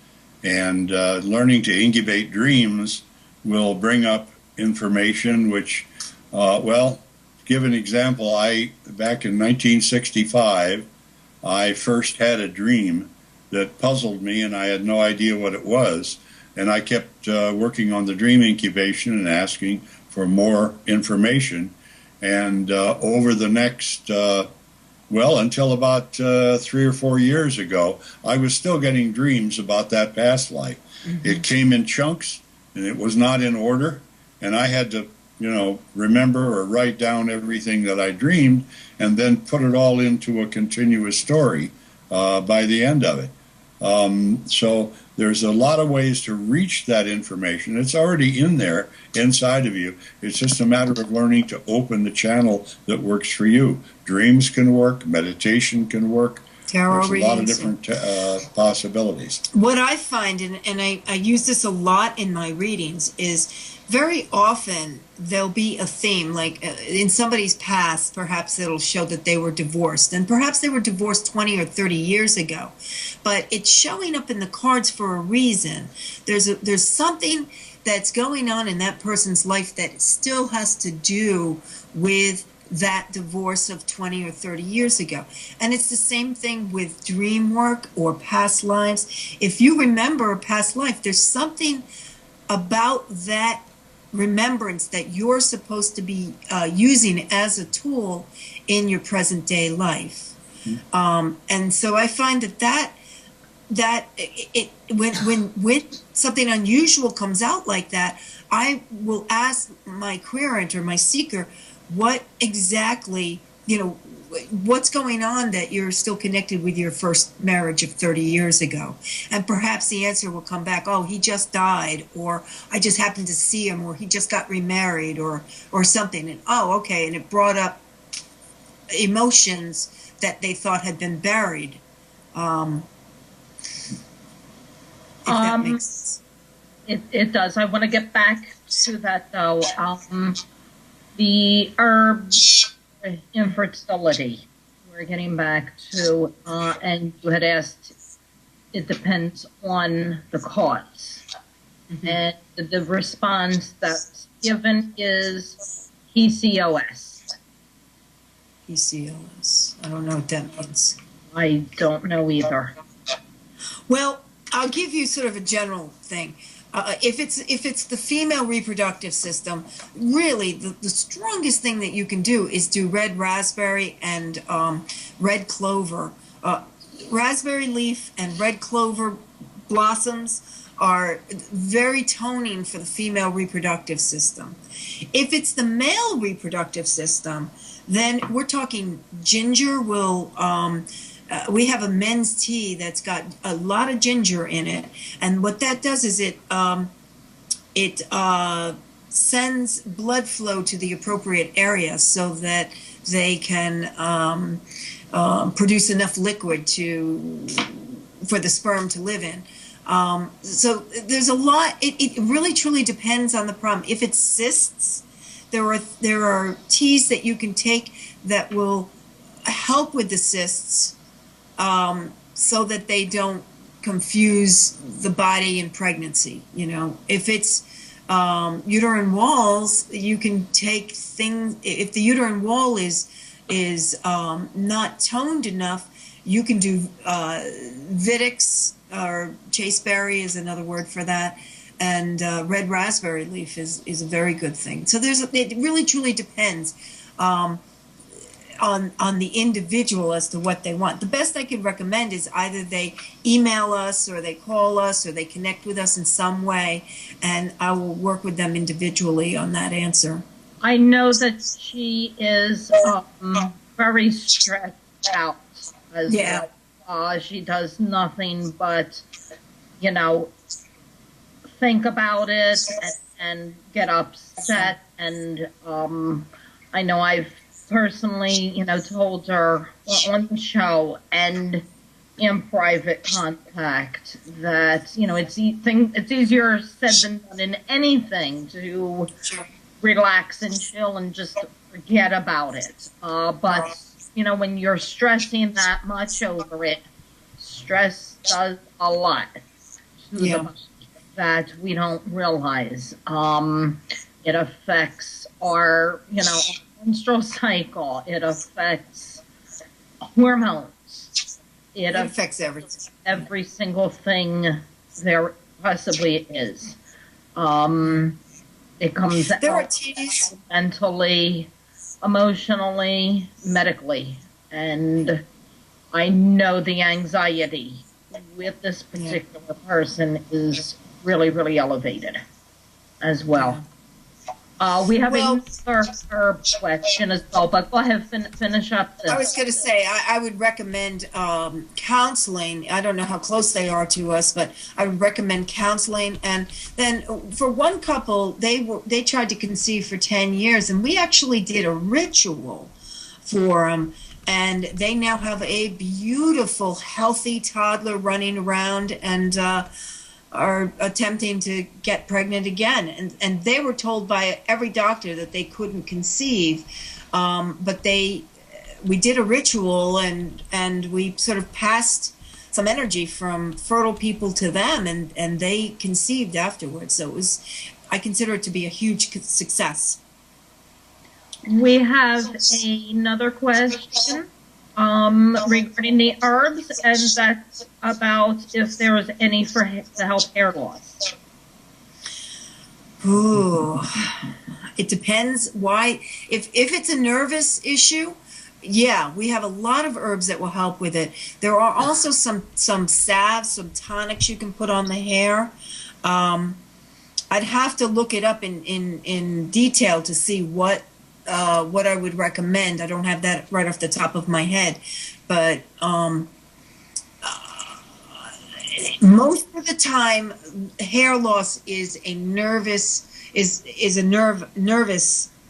And learning to incubate dreams will bring up information which, give an example. Back in 1965, I first had a dream that puzzled me, and I had no idea what it was. And I kept working on the dream incubation and asking for more information. And over the next, until about 3 or 4 years ago, I was still getting dreams about that past life. Mm-hmm. It came in chunks, and it was not in order. And I had to remember or write down everything that I dreamed and then put it all into a continuous story by the end of it. So there's a lot of ways to reach that information. It's already in there inside of you. It's just a matter of learning to open the channel that works for you. Dreams can work, meditation can work. Tarot There's a lot of different possibilities. What I find, and I use this a lot in my readings, is very often there'll be a theme, like in somebody's past, perhaps it'll show that they were divorced, and perhaps they were divorced 20 or 30 years ago, but it's showing up in the cards for a reason. There's something that's going on in that person's life that still has to do with that divorce of 20 or 30 years ago. And it's the same thing with dream work or past lives. If you remember a past life, there's something about that remembrance that you're supposed to be using as a tool in your present day life. And so I find that when something unusual comes out like that, I will ask my querent or my seeker, what exactly, what's going on that you're still connected with your first marriage of 30 years ago? And perhaps the answer will come back, oh, he just died, or I just happened to see him, or he just got remarried, or something. And oh, okay, and it brought up emotions that they thought had been buried. If that makes sense. It does. I want to get back to that, though. The herb infertility, we're getting back to, and you had asked, it depends on the cause. And the response that's given is PCOS. PCOS. I don't know what that means. I don't know either. Well, I'll give you sort of a general thing. If it's the female reproductive system, really the strongest thing that you can do is do red raspberry and red clover. Raspberry leaf and red clover blossoms are very toning for the female reproductive system. If it's the male reproductive system, then we're talking ginger will... we have a men's tea that's got a lot of ginger in it, and what that does is it sends blood flow to the appropriate area so that they can produce enough liquid for the sperm to live in. So there's a lot. It really truly depends on the problem. If it's cysts, there are teas that you can take that will help with the cysts. So that they don't confuse the body in pregnancy. If it's uterine walls, you can take things. If the uterine wall is not toned enough, you can do Vittix, or chasteberry is another word for that, and red raspberry leaf is a very good thing. So it really truly depends. On the individual as to what they want. The best I could recommend is either they email us or they call us or they connect with us in some way, and I will work with them individually on that answer. I know that she is very stressed out as well. She does nothing but, think about it and get upset. And I know I've personally, told her on the show and in private contact that, it's easier said than done in anything to relax and chill and just forget about it. But, when you're stressing that much over it, stress does a lot to the body that we don't realize. It affects our, menstrual cycle. It affects hormones. It affects everything. Every single thing there possibly is. It comes out mentally, emotionally, medically, and I know the anxiety with this particular person is really, really elevated as well. We have another herb question as well, but go ahead, finish up this. I was going to say, I would recommend counseling. I don't know how close they are to us, but I would recommend counseling. And then for one couple, they tried to conceive for 10 years, and we actually did a ritual for them. And they now have a beautiful, healthy toddler running around and are attempting to get pregnant again. And they were told by every doctor that they couldn't conceive. But we did a ritual and we sort of passed some energy from fertile people to them, and they conceived afterwards. So I consider it to be a huge success. We have another question regarding the herbs, and that's about if there was any for to help hair loss. Ooh, it depends why. If it's a nervous issue, yeah, we have a lot of herbs that will help with it. There are also some salves, some tonics you can put on the hair. I'd have to look it up in detail to see what I would recommend. I don't have that right off the top of my head, but most of the time, hair loss is a nervous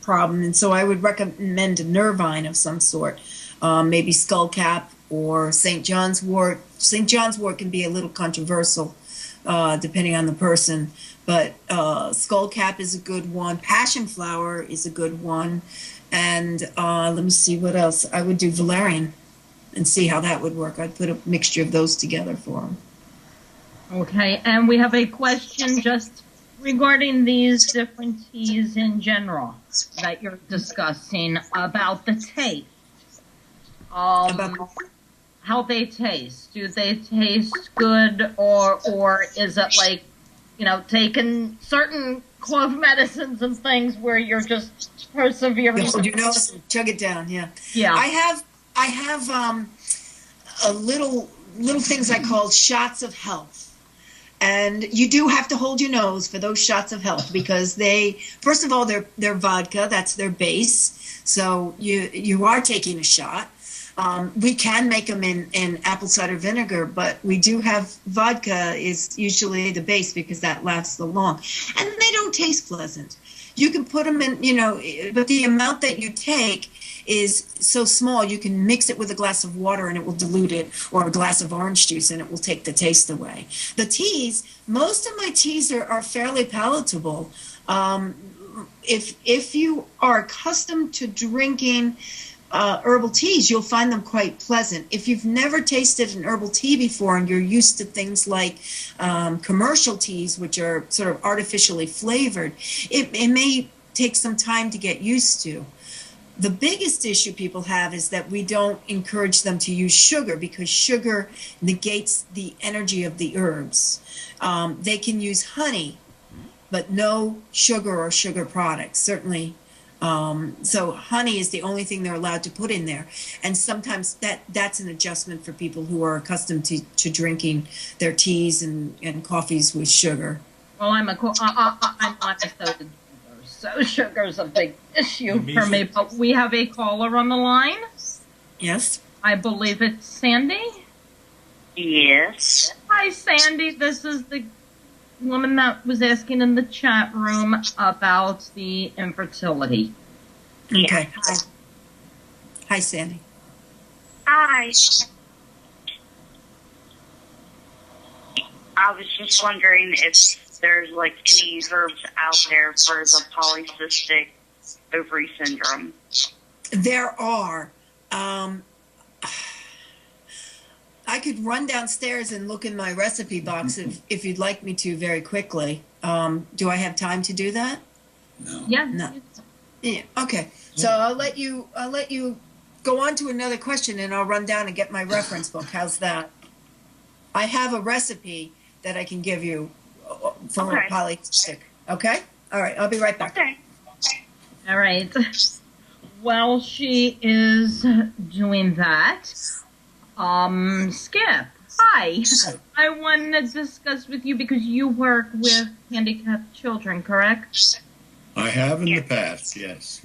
problem, and so I would recommend a nervine of some sort, maybe skullcap or St. John's wort. St. John's wort can be a little controversial, depending on the person, but skullcap is a good one. Passion flower is a good one, and let me see what else. I would do valerian, and see how that would work. I'd put a mixture of those together for them. Okay, and we have a question just regarding these different teas in general that you're discussing about the taste. How they taste. Do they taste good, or is it like, you know, taking certain cough medicines and things where you're just persevering? Hold your nose and chug it down. Yeah. Yeah. I have a little things I call shots of health. And you do have to hold your nose for those shots of health, because first of all, they're vodka. That's their base. So you are taking a shot. We can make them in apple cider vinegar, but we do have vodka is usually the base because that lasts so long. And they don't taste pleasant. You can put them in, but the amount that you take is so small, you can mix it with a glass of water and it will dilute it, or a glass of orange juice and it will take the taste away. The teas, most of my teas are fairly palatable. If you are accustomed to drinking herbal teas, you'll find them quite pleasant. If you've never tasted an herbal tea before and you're used to things like commercial teas, which are sort of artificially flavored, it may take some time to get used to. The biggest issue people have is that we don't encourage them to use sugar, because sugar negates the energy of the herbs. They can use honey, but no sugar or sugar products, certainly. So honey is the only thing they're allowed to put in there. And sometimes that's an adjustment for people who are accustomed to drinking their teas and coffees with sugar. Well, I'm not a soda drinker, so sugar's a big issue for me. But we have a caller on the line. Yes. I believe it's Sandy. Yes. Hi, Sandy. This is the woman that was asking in the chat room about the infertility. Okay. Hi, Sandy. Hi. I was just wondering if there's like any herbs out there for the polycystic ovary syndrome. There are. I could run downstairs and look in my recipe box if you'd like me to very quickly. Do I have time to do that? No. Yeah. No. Yeah. Okay. So I'll let you go on to another question, and I'll run down and get my reference book. How's that? I have a recipe that I can give you for polycystic. Okay. All right. I'll be right back. Okay. All right. While she is doing that, Skip, hi. I want to discuss with you, because you work with handicapped children, correct? I have in the past, yes.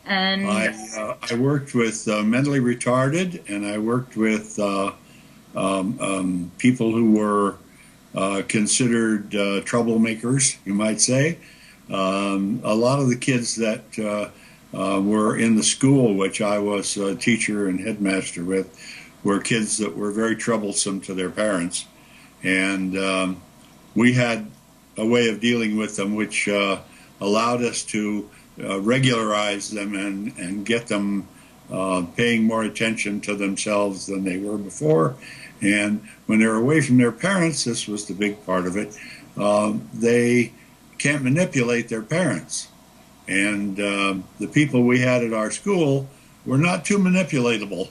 And I worked with mentally retarded, and I worked with people who were considered troublemakers, you might say. A lot of the kids that were in the school, which I was a teacher and headmaster with, were kids that were very troublesome to their parents. And we had a way of dealing with them which allowed us to regularize them and get them paying more attention to themselves than they were before. And when they're away from their parents, this was the big part of it, they can't manipulate their parents. And the people we had at our school were not too manipulatable.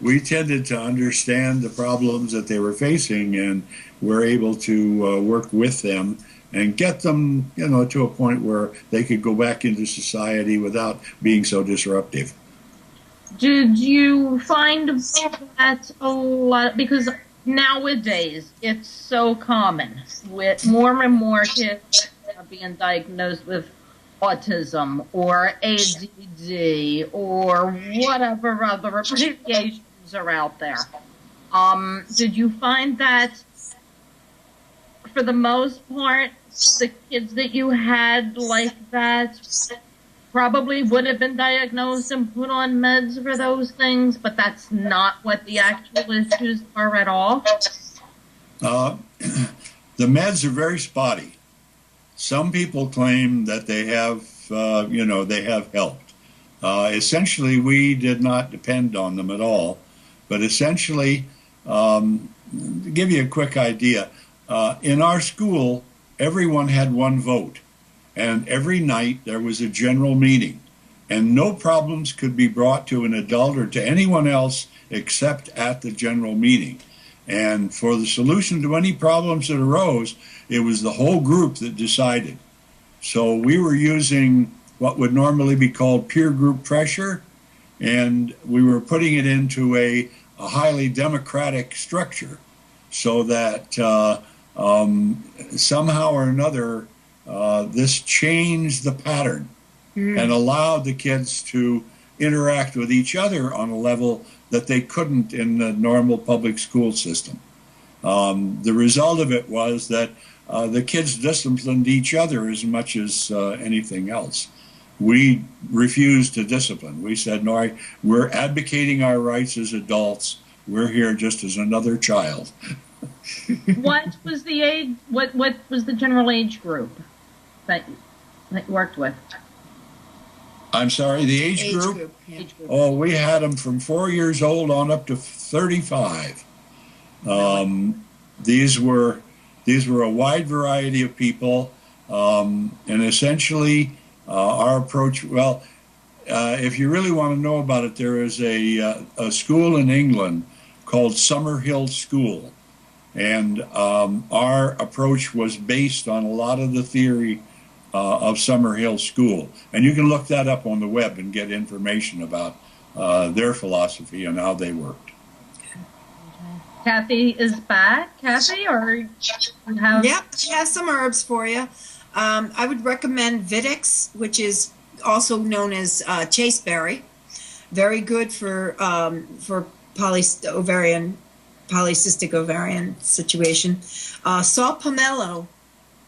We tended to understand the problems that they were facing, and were able to work with them and get them, to a point where they could go back into society without being so disruptive. Did you find that a lot, because nowadays it's so common with more and more kids being diagnosed with autism or ADD or whatever other abbreviations are out there. Did you find that for the most part, the kids that you had like that probably would have been diagnosed and put on meds for those things, but that's not what the actual issues are at all? The meds are very spotty. Some people claim that they have, they have helped. Essentially, we did not depend on them at all. But essentially, to give you a quick idea, in our school, everyone had one vote. And every night there was a general meeting. And no problems could be brought to an adult or to anyone else except at the general meeting. And for the solution to any problems that arose, it was the whole group that decided. So we were using what would normally be called peer group pressure, and we were putting it into a highly democratic structure so that somehow or another this changed the pattern and allowed the kids to interact with each other on a level that they couldn't in the normal public school system. The result of it was that the kids disciplined each other as much as anything else. We refused to discipline. We said, no, we're advocating our rights as adults. We're here just as another child. What was the age? What was the general age group that you worked with? I'm sorry, the age group? Yeah. Oh, we had them from 4 years old on up to 35. These were a wide variety of people, and essentially our approach. Well, if you really want to know about it, there is a school in England called Summerhill School, and our approach was based on a lot of the theory of Summerhill School, and you can look that up on the web and get information about their philosophy and how they worked. Kathy is back. Kathy, or you have? Yep, she has some herbs for you. I would recommend Vidix, which is also known as chaseberry. Very good for polycystic ovarian situation. Saw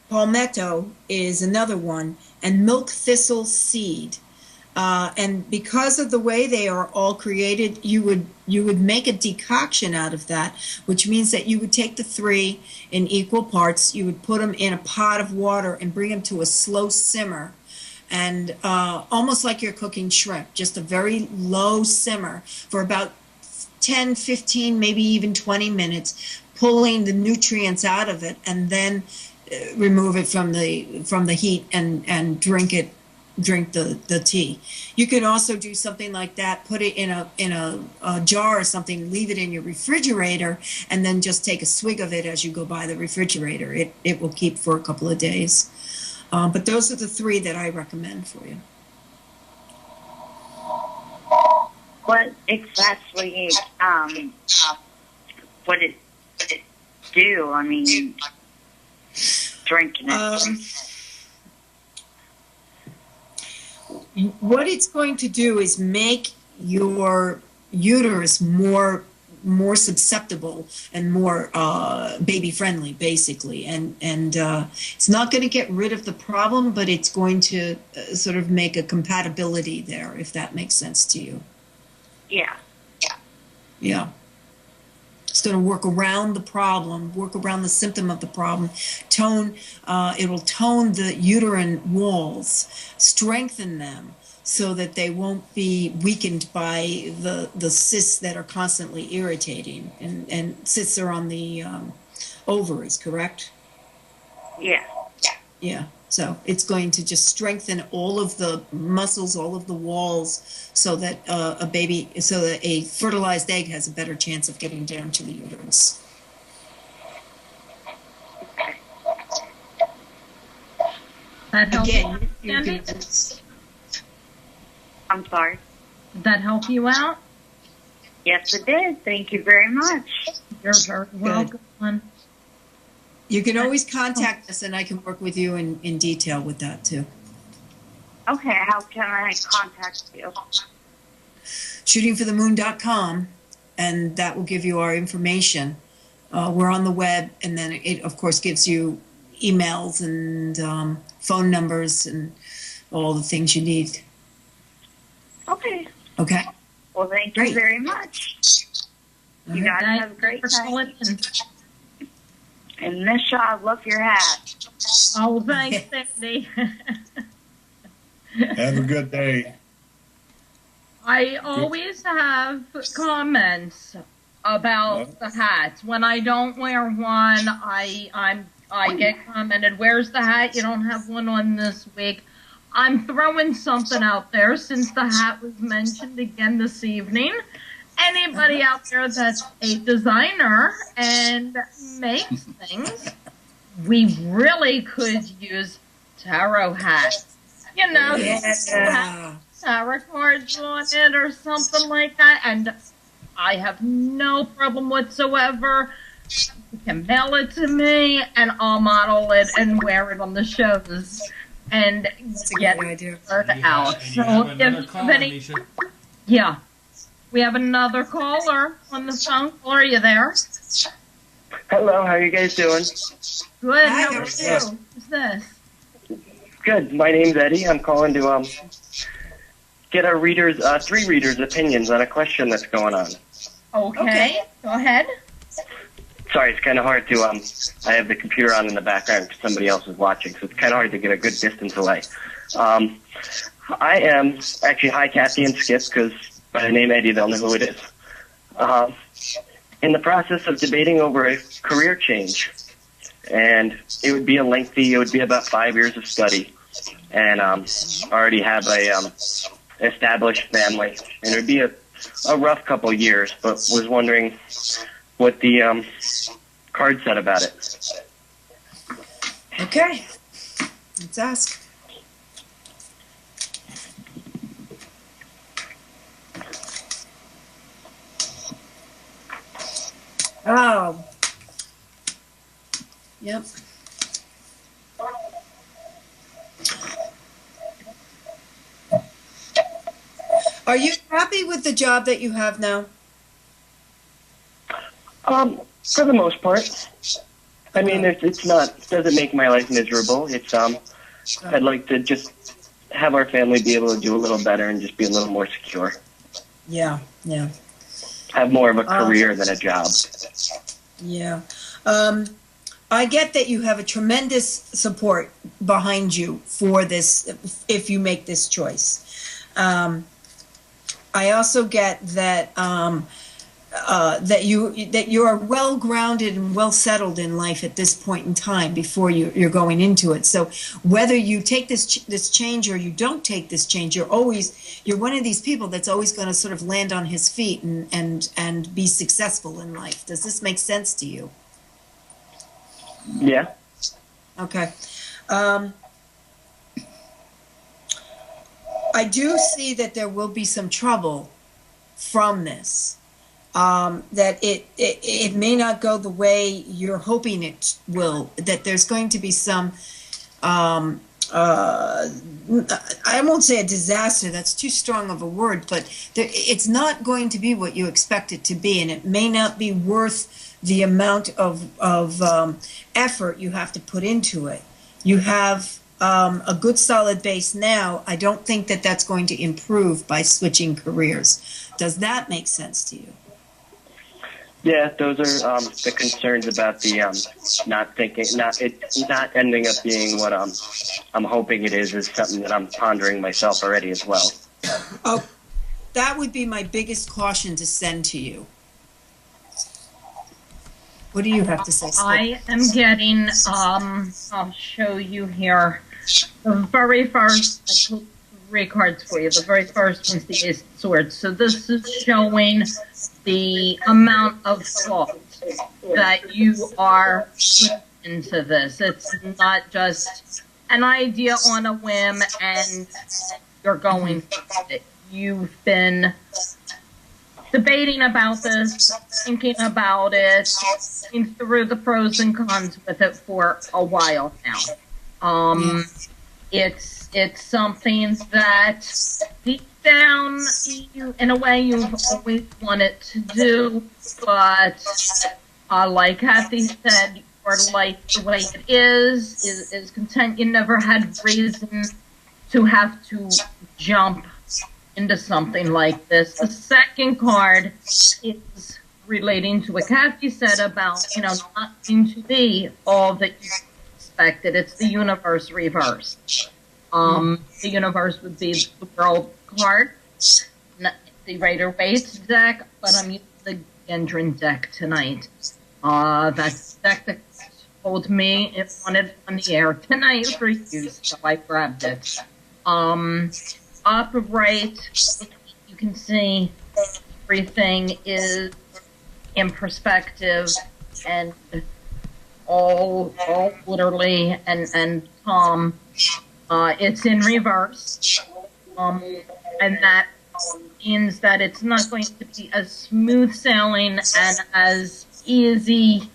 palmetto is another one, and milk thistle seed. And because of the way they are all created, you would make a decoction out of that, which means that you would take the three in equal parts, you would put them in a pot of water and bring them to a slow simmer, and almost like you're cooking shrimp, just a very low simmer for about 10, 15, maybe even 20 minutes, pulling the nutrients out of it, and then remove it from the heat and drink the tea. You can also do something like that, put it in a jar or something, leave it in your refrigerator, and then just take a swig of it as you go by the refrigerator. It will keep for a couple of days. But those are the three that I recommend for you. What exactly, what it do? I mean, drinking it. What it's going to do is make your uterus more susceptible and more baby friendly, basically, and it's not going to get rid of the problem, but it's going to sort of make a compatibility there, if that makes sense to you. Yeah. It's going to work around the problem, work around the symptom of the problem, it'll tone the uterine walls, strengthen them so that they won't be weakened by the cysts that are constantly irritating. And cysts are on the ovaries, correct? Yeah. Yeah. So it's going to just strengthen all of the muscles, all of the walls, so that so that a fertilized egg has a better chance of getting down to the uterus. That help Again, you, you Sandy? can, I'm sorry. Did that help you out? Yes, it did. Thank you very much. You're very welcome. you can always contact us, and I can work with you in detail with that too. Okay, how can I contact you? Shootingforthemoon.com, and that will give you our information. We're on the web, and then it, of course, gives you emails and phone numbers and all the things you need. Okay. Okay? Well, thank Great. you very much. You guys have a great time. And Misha, I love your hat. Oh, thanks, Sandy. Have a good day. I always have comments about the hats. When I don't wear one, I get commented, "Where's the hat? You don't have one on this week." I'm throwing something out there since the hat was mentioned again this evening. Anybody out there that's a designer and makes things, we really could use tarot hats. You know, Yeah. tarot cards on it or something like that. And I have no problem whatsoever. You can mail it to me and I'll model it and wear it on the shows and get it out. And you So have another if caller, any, Misha. yeah, we have another caller on the phone. Are you there? Hello, how are you guys doing? Good. Hi, How are how are you? Who's this? Good. My name's Eddie. I'm calling to get our readers, three readers' opinions on a question that's going on. Okay. Go ahead. Sorry, it's kind of hard to I have the computer on in the background because somebody else is watching, so it's kind of hard to get a good distance away. I am actually, hi Kathy and Skip, because by the name Eddie they'll know who it is. In the process of debating over a career change, and it would be about 5 years of study, and already have a established family, and it would be a rough couple of years, but was wondering what the card said about it. Okay. Let's ask. Oh. Yep. Are you happy with the job that you have now? For the most part. I mean, it doesn't make my life miserable. It's, I'd like to just have our family be able to do a little better and just be a little more secure. Yeah, yeah. Have more of a career than a job. Yeah. I get that you have a tremendous support behind you for this, if you make this choice. I also get that that you are well grounded and well settled in life at this point in time before you're going into it. So whether you take this change or you don't take this change, you're one of these people that's always going to sort of land on his feet and be successful in life. Does this make sense to you? Yeah. Okay. I do see that there will be some trouble from this. That it may not go the way you're hoping it will. That there's going to be some, I won't say a disaster, that's too strong of a word, but it's not going to be what you expect it to be, and it may not be worth the amount of effort you have to put into it. You have a good solid base now. I don't think that that's going to improve by switching careers. Does that make sense to you? Yeah, those are the concerns about the not ending up being what I'm hoping it is something that I'm pondering myself already as well. Oh, that would be my biggest caution to send to you. What do you have to say, Skip? I am getting, I'll show you here. The very first, I pulled 3 cards for you. The very first one's the Ace of Swords. So this is showing the amount of thought that you are putting into this. It's not just an idea on a whim and you're going with it. You've been debating about this, thinking about it, thinking through the pros and cons with it for a while now. It's something that deep down, you, in a way, you've always wanted to do, but like Kathy said, your life the way it is content. You never had reason to have to jump into something like this. The second card is relating to what Kathy said about, not being to be all that you expected. It's the universe reversed. The universe would be the world card, the Rider-Waite deck, but I'm using the Gendron deck tonight. That's the deck that told me it wanted on the air tonight for use, so I grabbed it. Up right, you can see everything is in perspective and all literally and calm. It's in reverse, and that means that it's not going to be as smooth sailing and as easy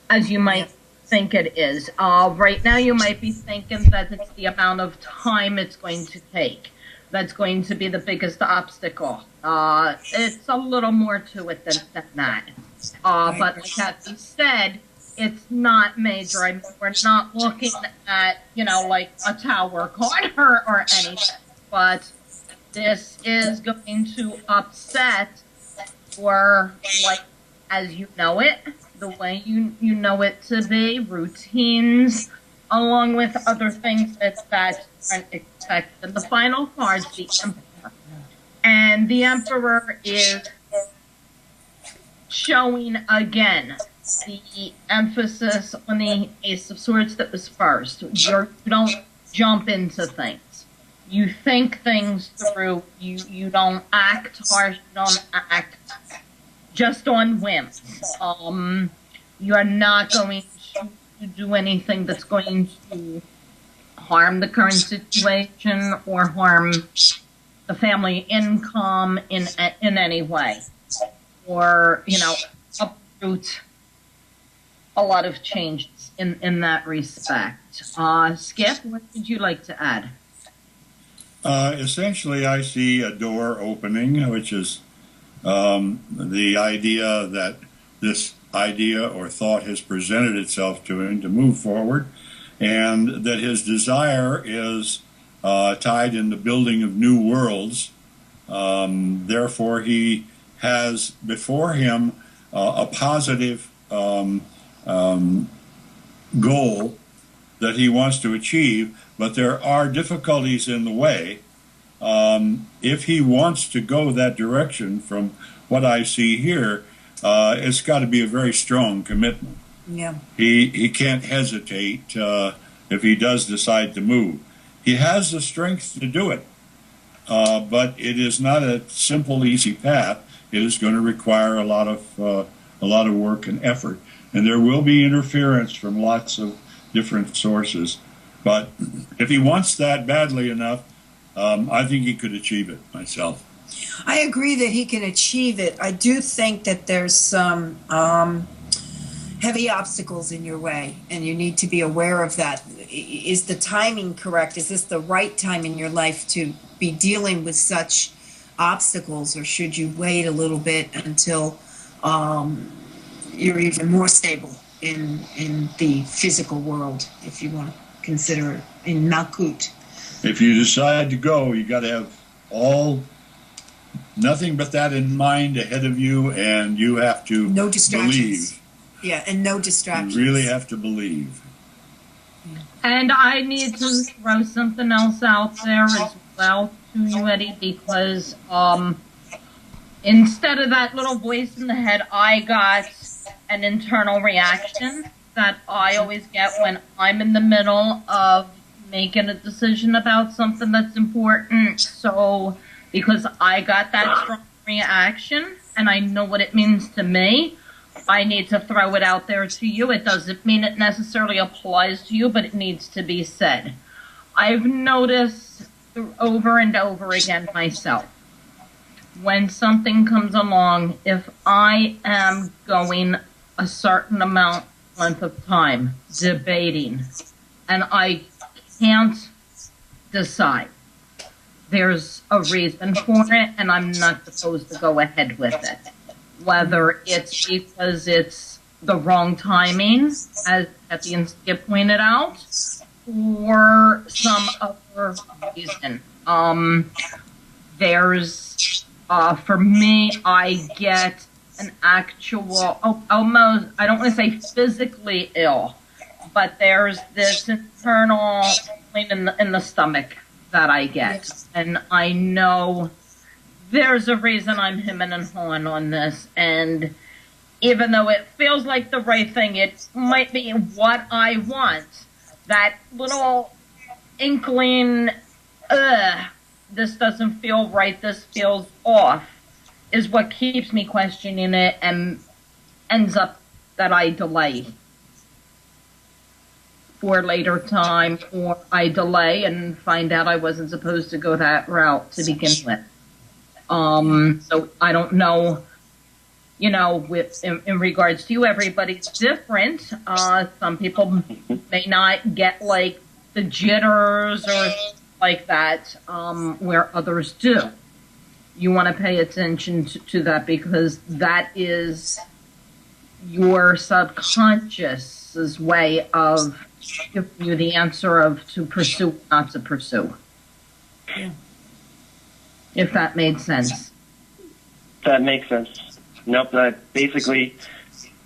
as you might think it is. Right now you might be thinking that it's the amount of time it's going to take that's going to be the biggest obstacle. It's a little more to it than that. But like Kathy said, it's not major. I mean, we're not looking at, like a tower card or anything. But this is going to upset or like as you know it, the way you know it to be, routines, along with other things that aren't expected. The final card's the Emperor. And the Emperor is showing again the emphasis on the Ace of Swords that was first. You don't jump into things. You think things through. You don't act harsh. You don't act just on whims. You are not going to do anything that's going to harm the current situation or harm the family income in any way, or uproot a lot of changes in that respect. Skip, what would you like to add? Essentially, I see a door opening, which is the idea that this idea or thought has presented itself to him to move forward, and that his desire is tied in the building of new worlds. Therefore, he has before him a positive goal that he wants to achieve, but there are difficulties in the way. If he wants to go that direction, from what I see here, it's got to be a very strong commitment. Yeah. He can't hesitate if he does decide to move. He has the strength to do it, but it is not a simple, easy path. It is going to require a lot of work and effort, and there will be interference from lots of different sources. But if he wants that badly enough, I think he could achieve it myself. I agree that he can achieve it. I do think that there's some heavy obstacles in your way, and you need to be aware of that. Is the timing correct? Is this the right time in your life to be dealing with such obstacles, or should you wait a little bit until you're even more stable in the physical world, if you want to consider it in Malkut? If you decide to go, you got to have nothing but that in mind ahead of you, and you have to no distractions. Believe. Yeah, and no distractions. You really have to believe. And I need to throw something else out there as well to you, Eddie, because instead of that little voice in the head, I got an internal reaction that I always get when I'm in the middle of making a decision about something that's important. So, because I got that strong reaction and I know what it means to me, I need to throw it out there to you. It doesn't mean it necessarily applies to you, but it needs to be said. I've noticed over and over again myself, when something comes along, if I am going a certain length of time debating and I can't decide, there's a reason for it and I'm not supposed to go ahead with it. Whether it's because it's the wrong timing, as Kathy and Skip pointed out, or some other reason. There's, for me, I get an actual, almost, I don't want to say physically ill, but there's this internal feeling in the stomach that I get. And I know there's a reason I'm hemming and hawing on this. And even though it feels like the right thing, it might be what I want. That little inkling, this doesn't feel right, this feels off, is what keeps me questioning it and ends up that I delay for later time, or I delay and find out I wasn't supposed to go that route to begin with. So I don't know, you know, in regards to you, everybody's different. Some people may not get like the jitters or like that, where others do. You want to pay attention to that, because that is your subconscious's way of giving you the answer of to pursue, not to pursue. Yeah. If that made sense. That makes sense. Nope, basically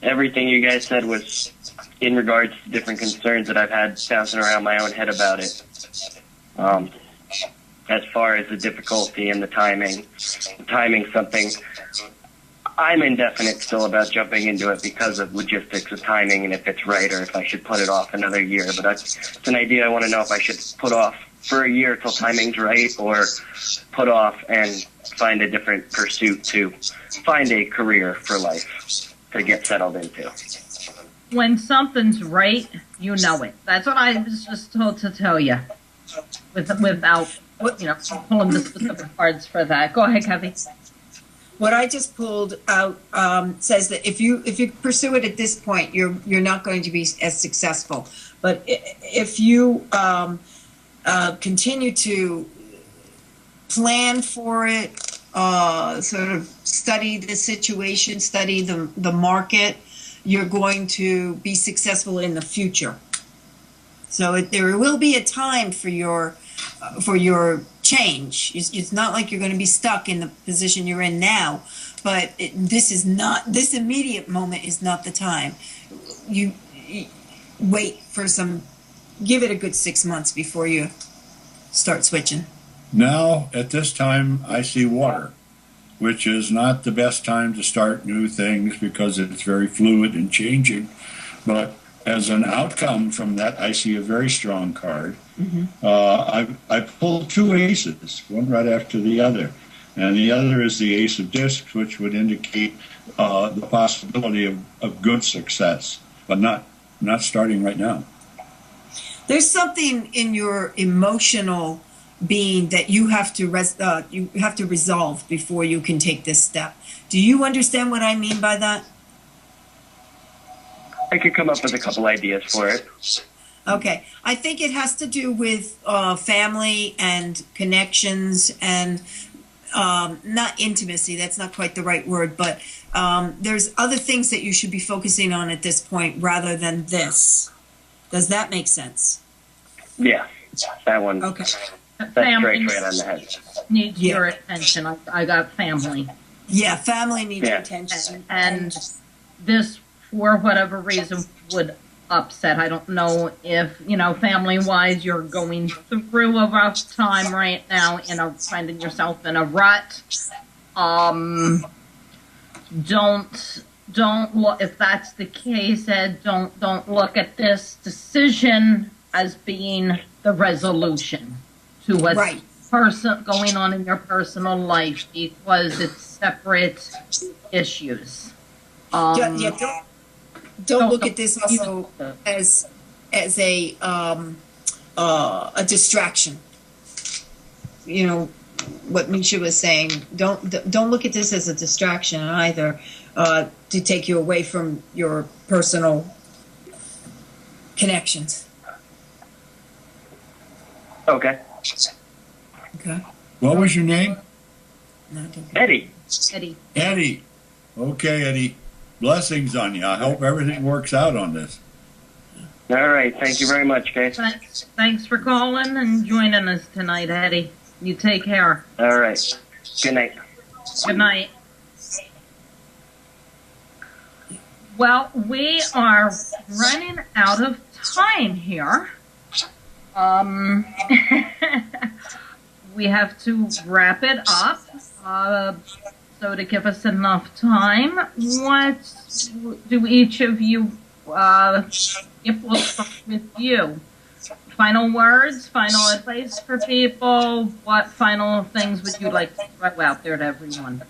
everything you guys said was in regards to different concerns that I've had bouncing around my own head about it. As far as the difficulty and the timing something I'm indefinite still about jumping into it because of logistics of timing and if it's right or if I should put it off another year. But it's an idea I want to know if I should put off for a year till timing's right, or put off and find a different pursuit to find a career for life to get settled into. When something's right, you know it. That's what I was just told to tell you, without, you know, pulling the specific cards for that. Go ahead, Kathy. What I just pulled out says that if you pursue it at this point, you're not going to be as successful. But if you continue to plan for it, sort of study the situation, study the market, you're going to be successful in the future. So there will be a time for your change. It's not like you're going to be stuck in the position you're in now, but this immediate moment is not the time. You wait for give it a good 6 months before you start switching. Now, at this time, I see water, which is not the best time to start new things because it's very fluid and changing. But as an outcome from that, I see a very strong card. Mm-hmm. I pulled two aces, one right after the other. And the other is the ace of discs, which would indicate the possibility of good success, but not starting right now. There's something in your emotional being that you have to resolve before you can take this step. Do you understand what I mean by that? I could come up with a couple ideas for it. Okay. I think it has to do with family and connections and not intimacy. That's not quite the right word, but there's other things that you should be focusing on at this point rather than this. Does that make sense? Yeah, that one. Okay. That's Family right on the head. Needs your attention. I got family. Yeah, family needs your attention. And this, for whatever reason, would upset. I don't know if, you know, family-wise, you're going through a rough time right now, finding yourself in a rut. Don't look, if that's the case, Ed, don't look at this decision as being the resolution to what's Right. going on in your personal life, because it's separate issues. Don't look at this also as a distraction. You know what Misha was saying. Don't look at this as a distraction either, to take you away from your personal connections. Okay. Okay. What was your name? Eddie. Eddie. Okay, Eddie. Blessings on you. I hope everything works out on this. All right. Thank you very much, guys. Thanks for calling and joining us tonight, Eddie. You take care. All right. Good night. Good night. Well, we are running out of time here. We have to wrap it up. So to give us enough time, what do each of you, if we'll start with you, final words, final advice for people, what final things would you like to throw out there to everyone?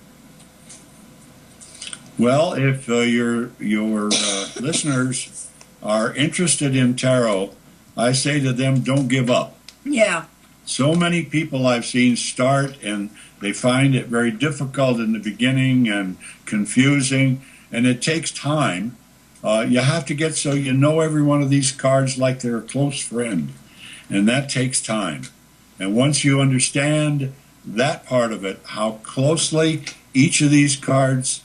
Well, if your listeners are interested in tarot, I say to them, don't give up. Yeah. So many people I've seen start and they find it very difficult in the beginning and confusing, and it takes time. You have to get so you know every one of these cards like they're a close friend, and that takes time. And once you understand that part of it, how closely each of these cards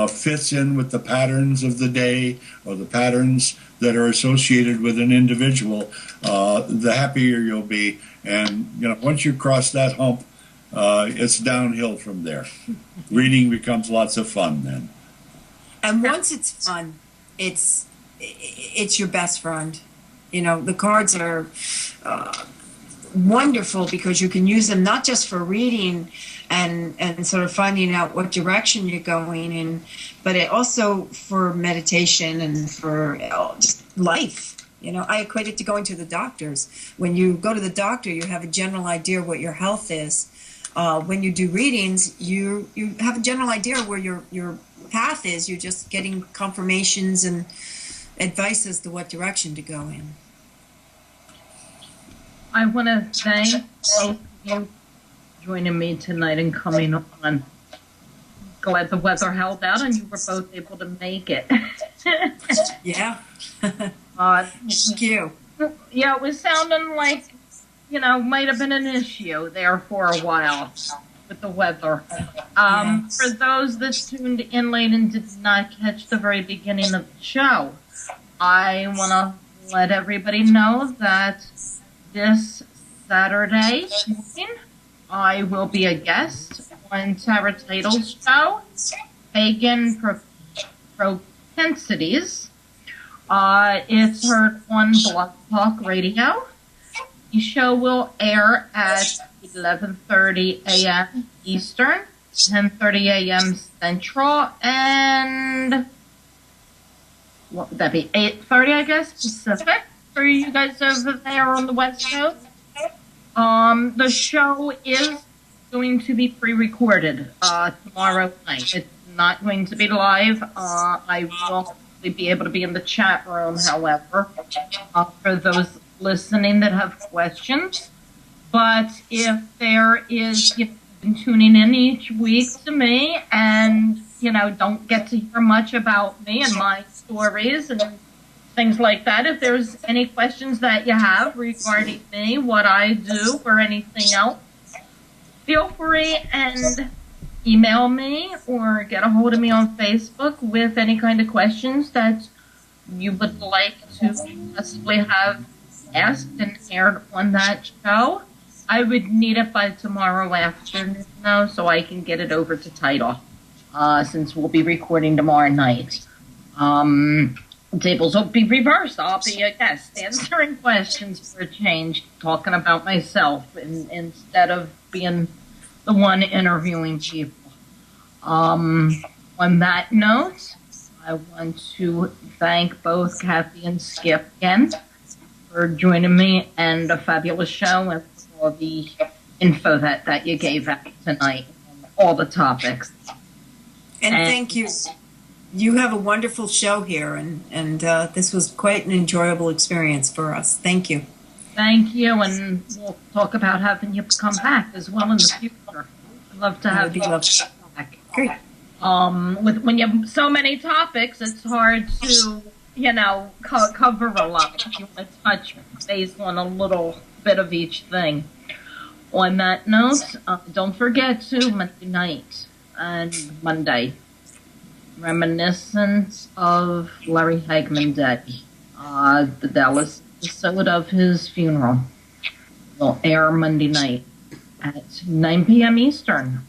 fits in with the patterns of the day or the patterns that are associated with an individual, the happier you'll be. And once you cross that hump, it's downhill from there. Reading becomes lots of fun then. And once it's fun, it's your best friend. The cards are wonderful because you can use them not just for reading and sort of finding out what direction you're going in, but also for meditation and for just life. I equate it to going to the doctors. When you go to the doctor, you have a general idea what your health is. When you do readings, you have a general idea where your path is. You're just getting confirmations and advice as to what direction to go in. I want to thank both of you joining me tonight and coming on. Glad the weather held out and you were both able to make it. Yeah. Thank you. Yeah, it was sounding like, might have been an issue there for a while with the weather. For those that tuned in late and did not catch the very beginning of the show, I want to let everybody know that this Saturday morning, I will be a guest on Tara Title's show, Pagan Propensities. It's heard on Blog Talk Radio. The show will air at 11:30 a.m. Eastern, 10:30 a.m. Central, and what would that be? 8:30, I guess, Pacific for you guys over there on the West Coast. The show is going to be pre-recorded tomorrow night. It's not going to be live. I will be able to be in the chat room, however, for those listening that have questions. But if there is, you've been tuning in each week to me and, don't get to hear much about me and my stories and things like that, if there's any questions that you have regarding me, what I do, or anything else, feel free and email me or get a hold of me on Facebook with any kind of questions that you would like to possibly have asked and aired on that show. I would need it by tomorrow afternoon, though, so I can get it over to Title, since we'll be recording tomorrow night. Tables will be reversed. I'll be a guest answering questions for a change, talking about myself instead of being the one interviewing people. On that note, I want to thank both Kathy and Skip again for joining me, and a fabulous show, and for all the info that you gave out tonight, and all the topics. And thank you. You have a wonderful show here, and this was quite an enjoyable experience for us. Thank you. Thank you, and we'll talk about having you come back as well in the future. I'd love to have you back. Great. When you have so many topics, it's hard to, cover a lot. You want to touch base on a little bit of each thing. On that note, don't forget to Monday night and Monday, reminiscence of Larry Hagman Day, the Dallas episode of his funeral will air Monday night at 9 p.m. Eastern.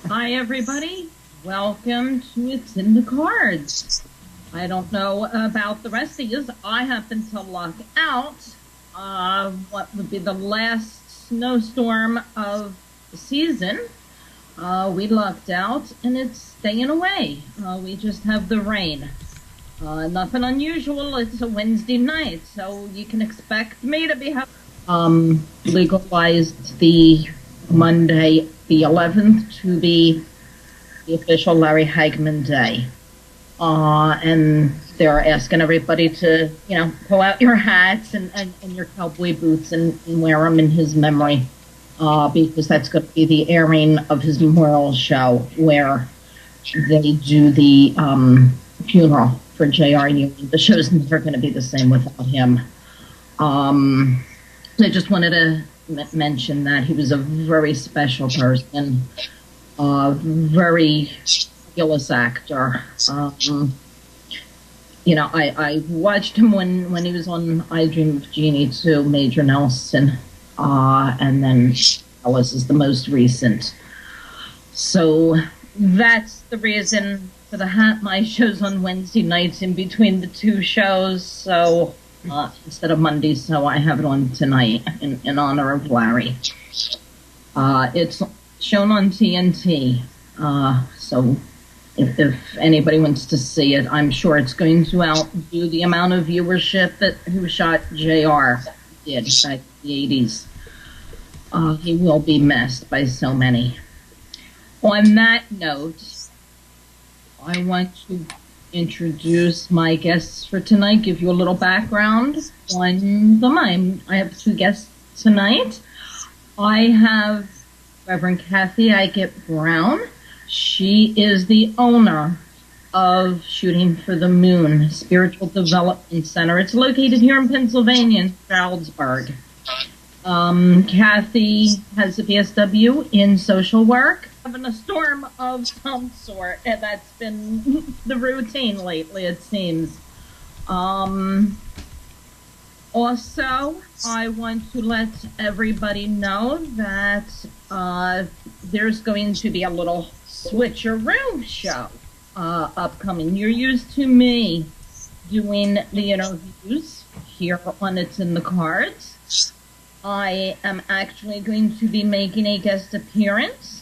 Hi, everybody. Welcome to It's in the Cards. I don't know about the rest of you. I happen to luck out what would be the last snowstorm of the season. We lucked out, and it's staying away. We just have the rain. Nothing unusual. It's a Wednesday night, so you can expect me to be legalized the Monday the 11th to be the official Larry Hagman Day. And they're asking everybody to, pull out your hats and your cowboy boots and wear them in his memory, because that's going to be the airing of his memorial show where they do the funeral for J.R. Ewing. The show's never going to be the same without him. I just wanted to mention that he was a very special person, very fabulous actor. I watched him when he was on I Dream of Jeannie too, Major Nelson, and then Alice is the most recent. So that's the reason for the hat. My show's on Wednesday nights in between the two shows, so instead of Monday, so I have it on tonight in honor of Larry. It's shown on TNT, so if anybody wants to see it, I'm sure it's going to outdo the amount of viewership that Who Shot JR did back in the 80s. He will be missed by so many. On that note, I want to introduce my guests for tonight, give you a little background on them. I have two guests tonight. I have Reverend Kathy Eichert Brown. She is the owner of Shooting for the Moon Spiritual Development Center. It's located here in Pennsylvania, in Stroudsburg. Kathy has a BSW in social work. Having a storm of some sort, and that's been the routine lately, it seems. Also, I want to let everybody know that there's going to be a little switcheroo show upcoming. You're used to me doing the interviews here on It's in the Cards. I am actually going to be making a guest appearance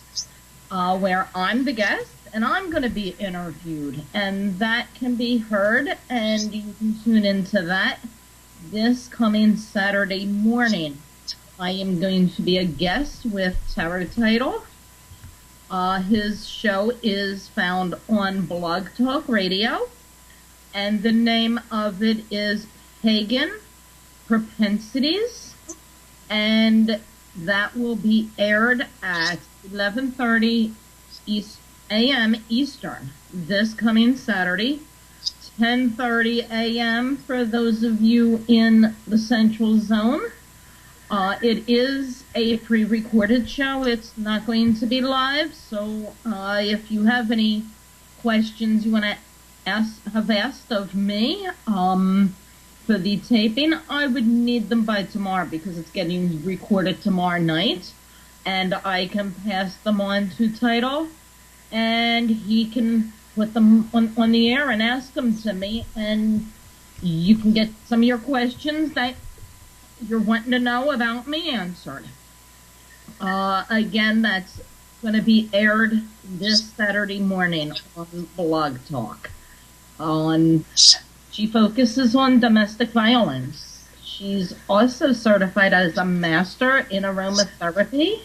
where I'm the guest and I'm going to be interviewed. And that can be heard, and you can tune into that this coming Saturday morning. I am going to be a guest with Tarot Title. His show is found on Blog Talk Radio, and the name of it is Pagan Propensities, and that will be aired at 11:30 a.m. Eastern this coming Saturday. 10:30 a.m. for those of you in the Central Zone. It is a pre-recorded show. It's not going to be live, so if you have any questions you want to have asked of me for the taping, I would need them by tomorrow because it's getting recorded tomorrow night, and I can pass them on to Title, and he can put them on the air and ask them to me, and you can get some of your questions that you're wanting to know about me answered. Again, that's going to be aired this Saturday morning on Blog Talk. She focuses on domestic violence. She's also certified as a master in aromatherapy,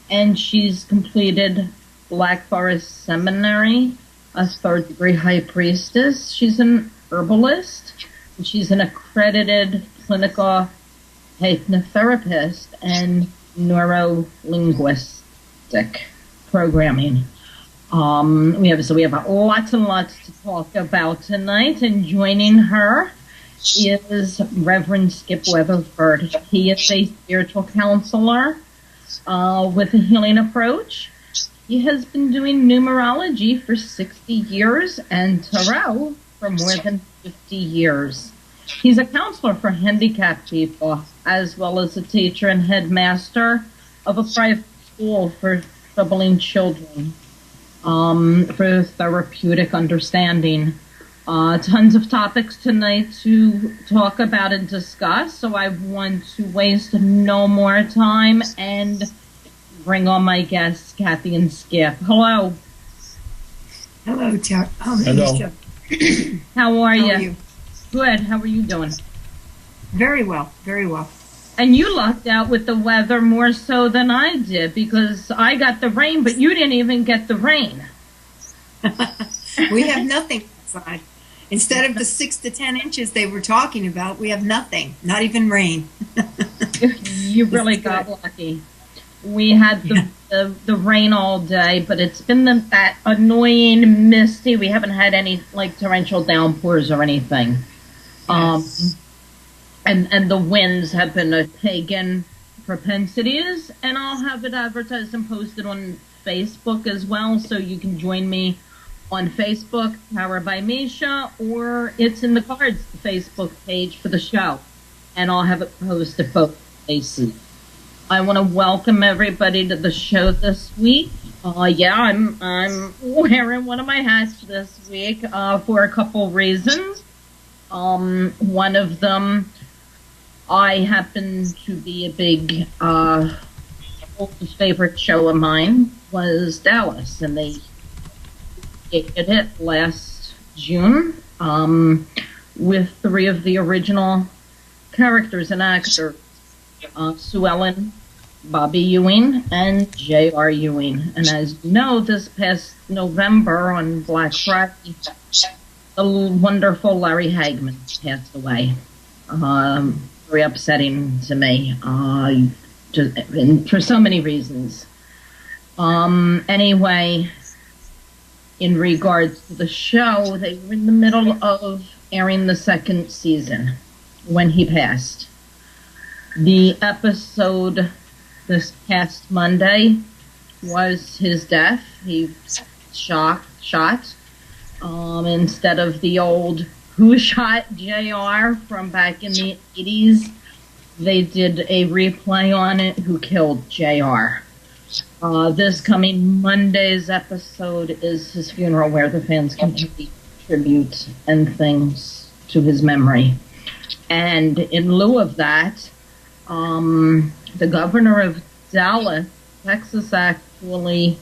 and she's completed Black Forest Seminary, a 3rd-degree high priestess. She's an herbalist, and she's an accredited clinical hypnotherapist and neuro-linguistic programming. We have lots and lots to talk about tonight, and joining her is Reverend Skip Weatherford. He is a spiritual counselor with a healing approach. He has been doing numerology for 60 years and tarot for more than 50 years. He's a counselor for handicapped people, as well as a teacher and headmaster of a private school for troubling children, for therapeutic understanding. Tons of topics tonight to talk about and discuss, so I want to waste no more time and bring on my guests, Kathy and Skip. Hello. Hello, Misha. How are you? Good. How are you doing? Very well. Very well. And you lucked out with the weather more so than I did, because I got the rain, but you didn't even get the rain. We have nothing outside. Instead of the 6 to 10 inches they were talking about, we have nothing. Not even rain. You really got lucky. We had the rain all day, but it's been that annoying misty. We haven't had any like torrential downpours or anything. Yes. And the winds have been a pagan propensities, and I'll have it advertised and posted on Facebook as well, so you can join me on Facebook, Power by Misha, or It's in the Cards, the Facebook page for the show, and I'll have it posted both places. I want to welcome everybody to the show this week. I'm wearing one of my hats this week for a couple reasons. One of them, I happen to be a big oldest favorite show of mine was Dallas, and they did it last June with 3 of the original characters and actors. Sue Ellen, Bobby Ewing, and J.R. Ewing. And as you know, this past November on Black Friday, the wonderful Larry Hagman passed away. Very upsetting to me, for so many reasons. Anyway, in regards to the show, they were in the middle of airing the 2nd season when he passed. The episode this past Monday was his death. He shot. Instead of the old "Who Shot JR" from back in the 80s, they did a replay on it, "Who Killed JR." This coming Monday's episode is his funeral, where the fans can pay tribute and things to his memory. And in lieu of that, the governor of Dallas, Texas, actually